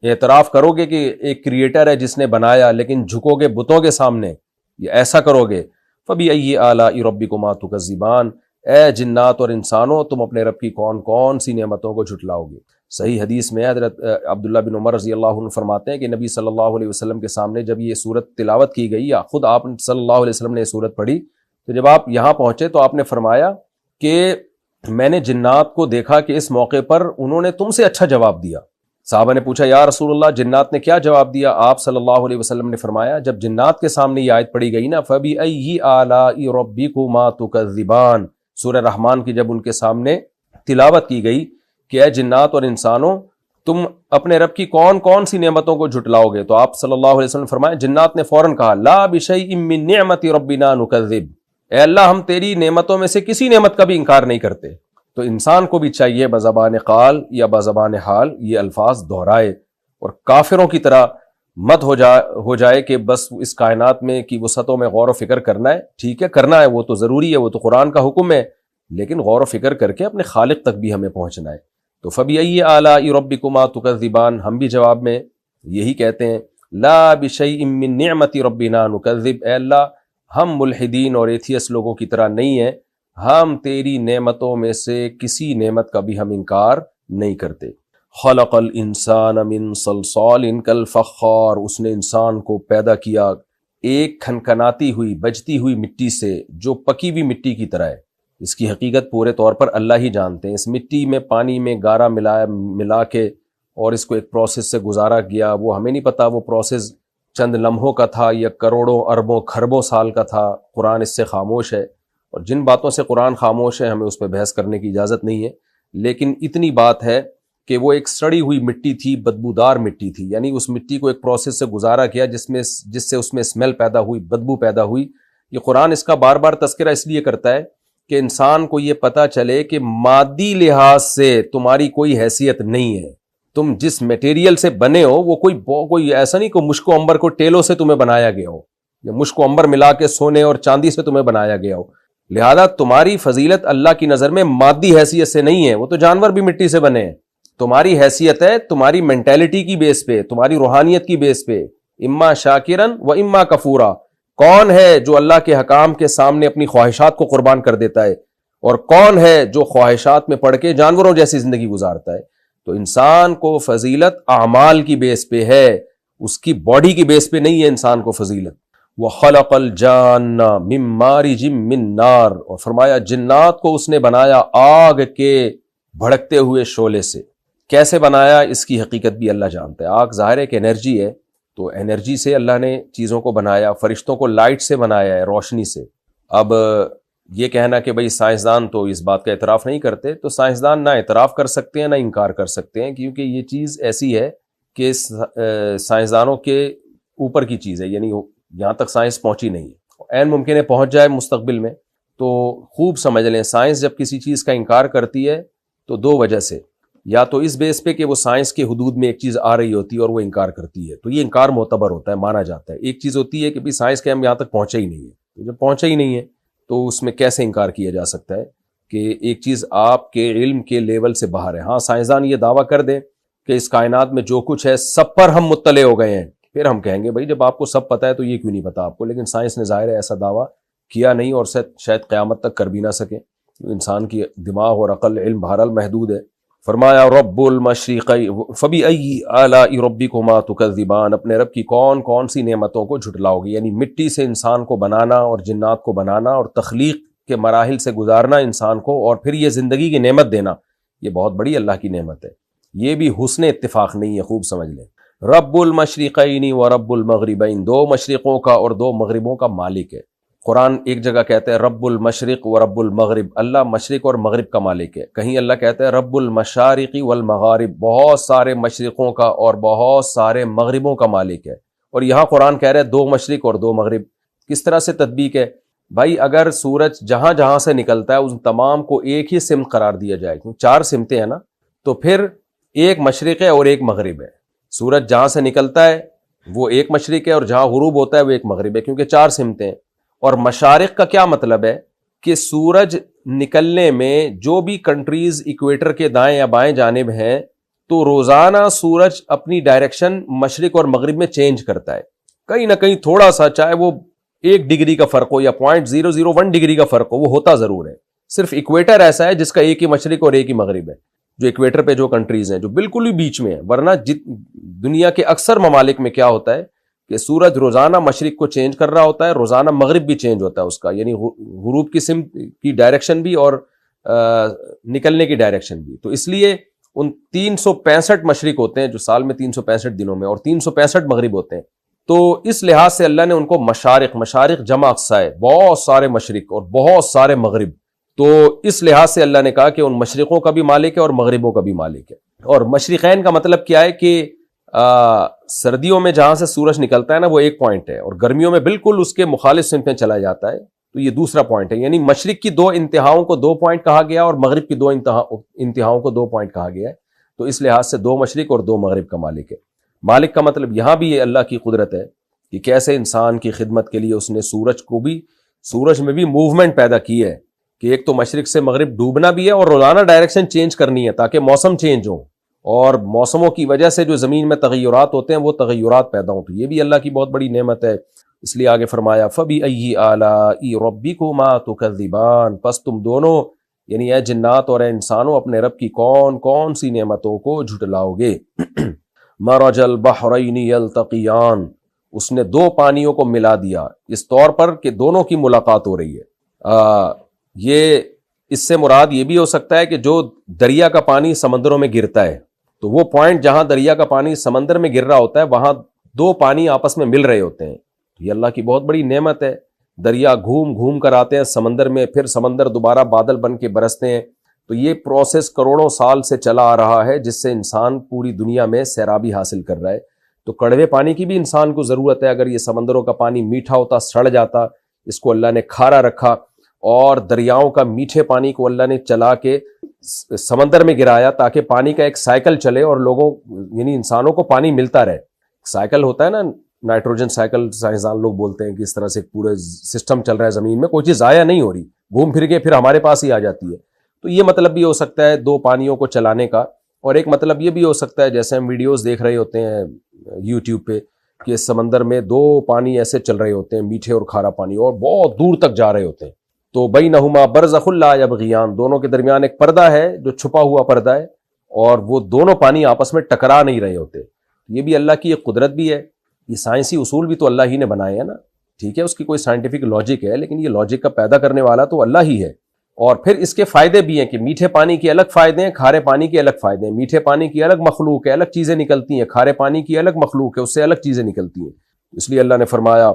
اعتراف کرو گے کہ ایک کریٹر ہے جس نے بنایا، لیکن جھکو گے بتوں کے سامنے، یہ ایسا کرو گے؟ فَبِأَيِّ آلَاءِ رَبِّكُمَا تُكَذِّبَانِ، اے جنات اور انسانوں، تم اپنے رب کی کون کون سی نعمتوں کو جھٹلاؤ گے؟ صحیح حدیث میں حضرت عبداللہ بن عمر رضی اللہ عنہ فرماتے ہیں کہ نبی صلی اللہ علیہ وسلم کے سامنے جب یہ صورت تلاوت کی گئی، یا خود آپ صلی اللہ علیہ وسلم نے یہ صورت پڑھی، تو جب آپ یہاں پہنچے تو آپ نے فرمایا کہ میں نے جنات کو دیکھا کہ اس موقع پر انہوں نے تم سے اچھا جواب دیا. صحابہ نے پوچھا یا رسول اللہ جنات نے کیا جواب دیا؟ آپ صلی اللہ علیہ وسلم نے فرمایا جب جنات کے سامنے یہ آیت پڑھی گئی نا، فَبِأَيِّ آلَاءِ رَبِّكُمَا تُكَذِّبَانِ، سورہ رحمان کی جب ان کے سامنے تلاوت کی گئی کہ اے جنات اور انسانوں، تم اپنے رب کی کون کون سی نعمتوں کو جھٹلاؤ گے، تو آپ صلی اللہ علیہ وسلم فرمایا، جنات نے فوراً کہا لا بِشَيْءٍ مِّن نِعْمَةِ رَبِّنَا نُكَذِّبُ، اے اللہ ہم تیری نعمتوں میں سے کسی نعمت کا بھی انکار نہیں کرتے. تو انسان کو بھی چاہیے بزبان قال یا بزبان حال یہ الفاظ دہرائے، اور کافروں کی طرح مت ہو جائے کہ بس اس کائنات میں کی وسعتوں میں غور و فکر کرنا ہے. ٹھیک ہے کرنا ہے، وہ تو ضروری ہے، وہ تو قرآن کا حکم ہے، لیکن غور و فکر کر کے اپنے خالق تک بھی ہمیں پہنچنا ہے. تو فَبِأَيِّ آلَاءِ رَبِّكُمَا تُكَذِّبَانِ، ہم بھی جواب میں یہی کہتے ہیں لا بِشَيْءٍ مِّن نِعْمَةِ رَبِّنَا نُكَذِّبُ، اے اللہ ہم ملحدین اور ایتھیس لوگوں کی طرح نہیں ہیں، ہم تیری نعمتوں میں سے کسی نعمت کا بھی ہم انکار نہیں کرتے. خلق الانسان من صلصال کالفخار، اس نے انسان کو پیدا کیا ایک کھنکھناتی ہوئی بجتی ہوئی مٹی سے جو پکی ہوئی مٹی کی طرح ہے. اس کی حقیقت پورے طور پر اللہ ہی جانتے ہیں. اس مٹی میں پانی میں گارا ملا کے اور اس کو ایک پروسیس سے گزارا گیا، وہ ہمیں نہیں پتا وہ پروسیس چند لمحوں کا تھا یا کروڑوں اربوں کھربوں سال کا تھا. قرآن اس سے خاموش ہے، اور جن باتوں سے قرآن خاموش ہے ہمیں اس پہ بحث کرنے کی اجازت نہیں ہے. لیکن اتنی بات ہے کہ وہ ایک سڑی ہوئی مٹی تھی، بدبودار مٹی تھی، یعنی اس مٹی کو ایک پروسیس سے گزارا گیا جس سے اس میں اسمیل پیدا ہوئی، بدبو پیدا ہوئی. یہ قرآن اس کا بار بار تذکرہ اس لیے کرتا ہے کہ انسان کو یہ پتا چلے کہ مادی لحاظ سے تمہاری کوئی حیثیت نہیں ہے. تم جس میٹیریل سے بنے ہو وہ کوئی ایسا نہیں کہ مشک و عنبر کو ٹیلوں سے تمہیں بنایا گیا ہو، یا مشک و عنبر ملا کے سونے اور چاندی سے تمہیں بنایا گیا ہو. لہذا تمہاری فضیلت اللہ کی نظر میں مادی حیثیت سے نہیں ہے، وہ تو جانور بھی مٹی سے بنے ہیں. تمہاری حیثیت ہے تمہاری مینٹیلٹی کی بیس پہ، تمہاری روحانیت کی بیس پہ. اما شاکرن و اما کفورا، کون ہے جو اللہ کے حکام کے سامنے اپنی خواہشات کو قربان کر دیتا ہے، اور کون ہے جو خواہشات میں پڑ کے جانوروں جیسی زندگی گزارتا ہے. تو انسان کو فضیلت اعمال کی بیس پہ ہے، اس کی باڈی کی بیس پہ نہیں ہے انسان کو فضیلت. وَخَلَقَ الْجَانَّ مِن مَارِجٍ مِّن نَار، اور فرمایا جنات کو اس نے بنایا آگ کے بھڑکتے ہوئے شعلے سے. کیسے بنایا اس کی حقیقت بھی اللہ جانتا ہے. آگ ظاہر ہے کہ انرجی ہے، تو انرجی سے اللہ نے چیزوں کو بنایا. فرشتوں کو لائٹ سے بنایا ہے، روشنی سے. اب یہ کہنا کہ بھئی سائنسدان تو اس بات کا اعتراف نہیں کرتے، تو سائنسدان نہ اعتراف کر سکتے ہیں نہ انکار کر سکتے ہیں، کیونکہ یہ چیز ایسی ہے کہ سائنسدانوں کے اوپر کی چیز ہے، یعنی یہاں تک سائنس پہنچی نہیں ہے. عین ممکن ہے پہنچ جائے مستقبل میں، تو خوب سمجھ لیں سائنس جب کسی چیز کا انکار کرتی ہے تو دو وجہ سے، یا تو اس بیس پہ کہ وہ سائنس کے حدود میں ایک چیز آ رہی ہوتی ہے اور وہ انکار کرتی ہے، تو یہ انکار معتبر ہوتا ہے، مانا جاتا ہے۔ ایک چیز ہوتی ہے کہ سائنس کے ہم یہاں تک پہنچے ہی نہیں ہے، تو جب پہنچا ہی نہیں ہے تو اس میں کیسے انکار کیا جا سکتا ہے کہ ایک چیز آپ کے علم کے لیول سے باہر ہے۔ ہاں سائنسدان یہ دعویٰ کر دیں کہ اس کائنات میں جو کچھ ہے سب پر ہم مطلع ہو گئے ہیں، پھر ہم کہیں گے بھائی جب آپ کو سب پتہ ہے تو یہ کیوں نہیں پتا آپ کو، لیکن سائنس نے ظاہر ہے ایسا دعویٰ کیا نہیں اور شاید قیامت تک کر بھی نہ سکے، انسان کی دماغ اور عقل علم بہرحال محدود ہے۔ فرمایا رب المشرقین فبأی آلاء ربکما تکذبان، اپنے رب کی کون کون سی نعمتوں کو جھٹلاؤ گے، یعنی مٹی سے انسان کو بنانا اور جنات کو بنانا اور تخلیق کے مراحل سے گزارنا انسان کو، اور پھر یہ زندگی کی نعمت دینا، یہ بہت بڑی اللہ کی نعمت ہے، یہ بھی حسن اتفاق نہیں ہے، خوب سمجھ لیں۔ رب المشرقین و رب المغربین، دو مشرقوں کا اور دو مغربوں کا مالک ہے۔ قرآن ایک جگہ کہتے ہیں رب المشرق و رب المغرب، اللہ مشرق اور مغرب کا مالک ہے، کہیں اللہ کہتے ہیں رب المشارق والمغارب، بہت سارے مشرقوں کا اور بہت سارے مغربوں کا مالک ہے، اور یہاں قرآن کہہ رہے ہیں دو مشرق اور دو مغرب۔ کس طرح سے تطبیق ہے بھائی؟ اگر سورج جہاں جہاں سے نکلتا ہے ان تمام کو ایک ہی سمت قرار دیا جائے، کیونکہ چار سمتیں ہیں نا، تو پھر ایک مشرق ہے اور ایک مغرب ہے۔ سورج جہاں سے نکلتا ہے وہ ایک مشرق ہے اور جہاں غروب ہوتا ہے وہ ایک مغرب ہے، کیونکہ چار سمتیں ہیں۔ اور مشارق کا کیا مطلب ہے کہ سورج نکلنے میں جو بھی کنٹریز ایکویٹر کے دائیں یا بائیں جانب ہیں تو روزانہ سورج اپنی ڈائریکشن مشرق اور مغرب میں چینج کرتا ہے، کہیں نہ کہیں تھوڑا سا، چاہے وہ 1 ڈگری کا فرق ہو یا 0.001 ڈگری کا فرق ہو، وہ ہوتا ضرور ہے۔ صرف ایکویٹر ایسا ہے جس کا ایک ہی مشرق اور ایک ہی مغرب ہے، جو ایکویٹر پہ جو کنٹریز ہیں جو بالکل ہی بیچ میں ہیں، ورنہ دنیا کے اکثر ممالک میں کیا ہوتا ہے کہ سورج روزانہ مشرق کو چینج کر رہا ہوتا ہے، روزانہ مغرب بھی چینج ہوتا ہے اس کا، یعنی غروب کی سمت کی ڈائریکشن بھی اور نکلنے کی ڈائریکشن بھی۔ تو اس لیے ان 365 مشرق ہوتے ہیں جو سال میں 365 دنوں میں، اور 365 مغرب ہوتے ہیں، تو اس لحاظ سے اللہ نے ان کو مشارق جمع اقصا ہے، بہت سارے مشرق اور بہت سارے مغرب، تو اس لحاظ سے اللہ نے کہا کہ ان مشرقوں کا بھی مالک ہے اور مغربوں کا بھی مالک ہے۔ اور مشرقین کا مطلب کیا ہے کہ سردیوں میں جہاں سے سورج نکلتا ہے نا وہ ایک پوائنٹ ہے، اور گرمیوں میں بالکل اس کے مخالف سمت میں چلا جاتا ہے، تو یہ دوسرا پوائنٹ ہے، یعنی مشرق کی 2 انتہاؤں کو 2 پوائنٹ کہا گیا اور مغرب کی 2 انتہاؤں کو 2 پوائنٹ کہا گیا ہے، تو اس لحاظ سے 2 مشرق اور 2 مغرب کا مالک ہے۔ مالک کا مطلب یہاں بھی یہ اللہ کی قدرت ہے کہ کیسے انسان کی خدمت کے لیے اس نے سورج میں بھی موومنٹ پیدا کی ہے، کہ ایک تو مشرق سے مغرب ڈوبنا بھی ہے اور روزانہ ڈائریکشن چینج کرنی ہے تاکہ موسم چینج ہو، اور موسموں کی وجہ سے جو زمین میں تغیرات ہوتے ہیں وہ تغیرات پیدا ہوں، تو یہ بھی اللہ کی بہت بڑی نعمت ہے۔ اس لیے آگے فرمایا فَبِأَيِّ آلَاءِ رَبِّكُمَا تُكَذِّبَانِ، پس تم دونوں یعنی اے جنات اور اے انسانوں اپنے رب کی کون کون سی نعمتوں کو جھٹلاؤ گے۔ مَرَجَ الْبَحْرَيْنِ يَلْتَقِيَانِ، اس نے 2 پانیوں کو ملا دیا اس طور پر کہ دونوں کی ملاقات ہو رہی ہے۔ یہ اس سے مراد یہ بھی ہو سکتا ہے کہ جو دریا کا پانی سمندروں میں گرتا ہے تو وہ پوائنٹ جہاں دریا کا پانی سمندر میں گر رہا ہوتا ہے وہاں 2 پانی آپس میں مل رہے ہوتے ہیں، یہ اللہ کی بہت بڑی نعمت ہے۔ دریا گھوم گھوم کر آتے ہیں سمندر میں، پھر سمندر دوبارہ بادل بن کے برستے ہیں، تو یہ پروسیس کروڑوں سال سے چلا آ رہا ہے جس سے انسان پوری دنیا میں سیرابی حاصل کر رہا ہے۔ تو کڑوے پانی کی بھی انسان کو ضرورت ہے، اگر یہ سمندروں کا پانی میٹھا ہوتا سڑ جاتا، اس کو اللہ نے کھارا رکھا، اور دریاؤں کا میٹھے پانی کو اللہ نے چلا کے سمندر میں گرایا تاکہ پانی کا ایک سائیکل چلے اور لوگوں یعنی انسانوں کو پانی ملتا رہے۔ سائیکل ہوتا ہے نا، نائٹروجن سائیکل سائنسدان لوگ بولتے ہیں کہ اس طرح سے پورے سسٹم چل رہا ہے زمین میں، کوئی چیز ضائع نہیں ہو رہی، گھوم پھر کے پھر ہمارے پاس ہی آ جاتی ہے۔ تو یہ مطلب بھی ہو سکتا ہے 2 پانیوں کو چلانے کا، اور ایک مطلب یہ بھی ہو سکتا ہے جیسے ہم ویڈیوز دیکھ رہے ہوتے ہیں یوٹیوب پہ کہ سمندر میں 2 پانی ایسے چل رہے ہوتے ہیں، میٹھے اور کھارا پانی، اور بہت دور تک جا رہے ہوتے ہیں، تو بینہما برزخ لا یبغیان، دونوں کے درمیان ایک پردہ ہے جو چھپا ہوا پردہ ہے، اور وہ دونوں پانی آپس میں ٹکرا نہیں رہے ہوتے۔ یہ بھی اللہ کی ایک قدرت بھی ہے، یہ سائنسی اصول بھی تو اللہ ہی نے بنائے ہیں نا، ٹھیک ہے اس کی کوئی سائنٹیفک لاجک ہے، لیکن یہ لاجک کا پیدا کرنے والا تو اللہ ہی ہے۔ اور پھر اس کے فائدے بھی ہیں کہ میٹھے پانی کے الگ فائدے ہیں، کھارے پانی کے الگ فائدے ہیں، میٹھے پانی کی الگ مخلوق ہے، الگ چیزیں نکلتی ہیں، کھارے پانی کی الگ مخلوق ہے، اس سے الگ چیزیں نکلتی ہیں۔ اس لیے اللہ نے فرمایا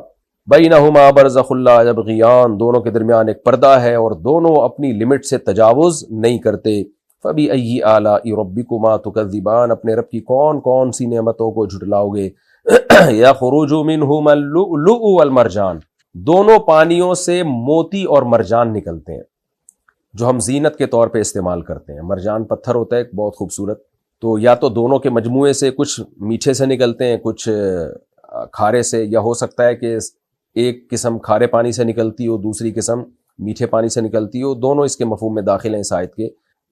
بینہما برزخ لا یبغیان، دونوں کے درمیان ایک پردہ ہے اور دونوں اپنی لمٹ سے تجاوز نہیں کرتے۔ فبأی آلاء ربکما تکذبان، اپنے رب کی کون کون سی نعمتوں کو جھٹلاؤ گے۔ یخرج منہما اللؤلؤ والمرجان، دونوں پانیوں سے موتی اور مرجان نکلتے ہیں جو ہم زینت کے طور پہ استعمال کرتے ہیں. مرجان پتھر ہوتا ہے ایک بہت خوبصورت, تو یا تو دونوں کے مجموعے سے کچھ میٹھے سے نکلتے ہیں کچھ کھارے سے, یا ہو سکتا ہے کہ ایک قسم کھارے پانی سے نکلتی ہو دوسری قسم میٹھے پانی سے نکلتی ہو, دونوں اس کے مفہوم میں داخل ہیں اس آیت کے.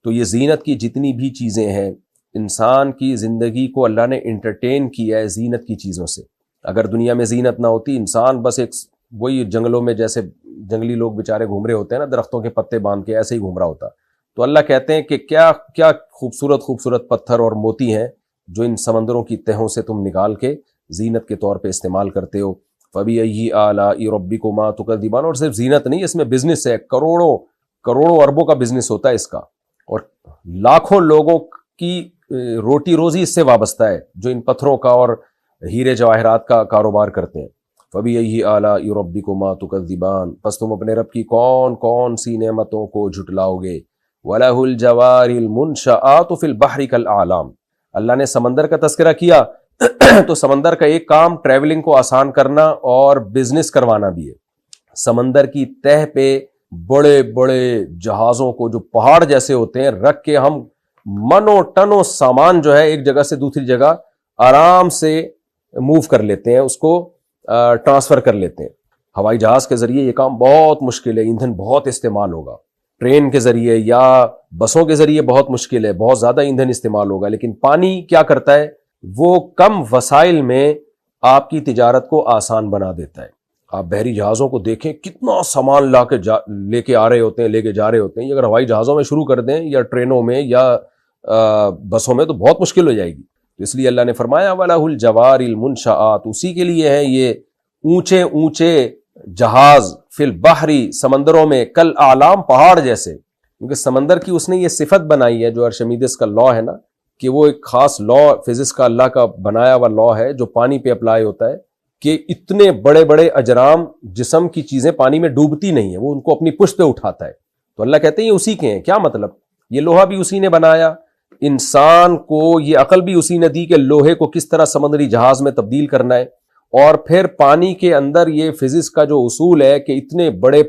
تو یہ زینت کی جتنی بھی چیزیں ہیں, انسان کی زندگی کو اللہ نے انٹرٹین کیا ہے زینت کی چیزوں سے. اگر دنیا میں زینت نہ ہوتی, انسان بس ایک وہی جنگلوں میں جیسے جنگلی لوگ بیچارے گھوم رہے ہوتے ہیں نا درختوں کے پتے باندھ کے, ایسے ہی گھوم رہا ہوتا. تو اللہ کہتے ہیں کہ کیا کیا خوبصورت خوبصورت پتھر اور موتی ہیں جو ان سمندروں کی تہوں سے تم نکال کے زینت کے طور پہ استعمال کرتے ہو. فَبِأَيِّ آلَاءِ رَبِّكُمَا تُكَذِّبَانِ. اور صرف زینت نہیں, اس میں بزنس ہے, کروڑوں اربوں کا بزنس ہوتا ہے اس کا, اور لاکھوں لوگوں کی روٹی روزی اس سے وابستہ ہے جو ان پتھروں کا اور ہیرے جواہرات کا کاروبار کرتے ہیں. فَبِأَيِّ آلَاءِ رَبِّكُمَا تُكَذِّبَانِ. پس تم اپنے رب کی کون کون سی نعمتوں کو جھٹلاؤ گے. وَلَهُ الْجَوَارِ الْمُنْشَآتُ فِي الْبَحْرِ كَالْأَعْلَامِ. اللہ نے سمندر کا تذکرہ کیا تو سمندر کا ایک کام ٹریولنگ کو آسان کرنا اور بزنس کروانا بھی ہے. سمندر کی تہ پہ بڑے بڑے جہازوں کو جو پہاڑ جیسے ہوتے ہیں رکھ کے ہم منوں ٹنوں سامان جو ہے ایک جگہ سے دوسری جگہ آرام سے موو کر لیتے ہیں, اس کو ٹرانسفر کر لیتے ہیں. ہوائی جہاز کے ذریعے یہ کام بہت مشکل ہے, ایندھن بہت استعمال ہوگا. ٹرین کے ذریعے یا بسوں کے ذریعے بہت مشکل ہے, بہت زیادہ ایندھن استعمال ہوگا. لیکن پانی کیا کرتا ہے, وہ کم وسائل میں آپ کی تجارت کو آسان بنا دیتا ہے. آپ بحری جہازوں کو دیکھیں کتنا سامان لے کے آ رہے ہوتے ہیں, لے کے جا رہے ہوتے ہیں. یہ اگر ہوائی جہازوں میں شروع کر دیں یا ٹرینوں میں یا بسوں میں تو بہت مشکل ہو جائے گی. تو اس لیے اللہ نے فرمایا وَلَهُ الْجَوَارِ الْمُنْشَآتُ. اسی کے لیے ہیں یہ اونچے اونچے جہاز فی البحر, سمندروں میں, کل اعلام, پہاڑ جیسے. کیونکہ سمندر کی اس نے یہ صفت بنائی ہے جو ارشمیدس کا لا ہے نا, کہ وہ ایک خاص لا فزکس کا اللہ کا بنایا ہوا لا ہے جو پانی پہ اپلائی ہوتا ہے کہ اتنے بڑے بڑے اجرام جسم کی چیزیں پانی میں ڈوبتی نہیں ہیں, وہ ان کو اپنی پشت پہ اٹھاتا ہے. تو اللہ کہتے ہیں یہ اسی کے ہیں. کیا مطلب, یہ لوہا بھی اسی نے بنایا, انسان کو یہ عقل بھی اسی نے دی کہ لوہے کو کس طرح سمندری جہاز میں تبدیل کرنا ہے, اور پھر پانی کے اندر یہ فزکس کا جو اصول ہے کہ اتنے بڑے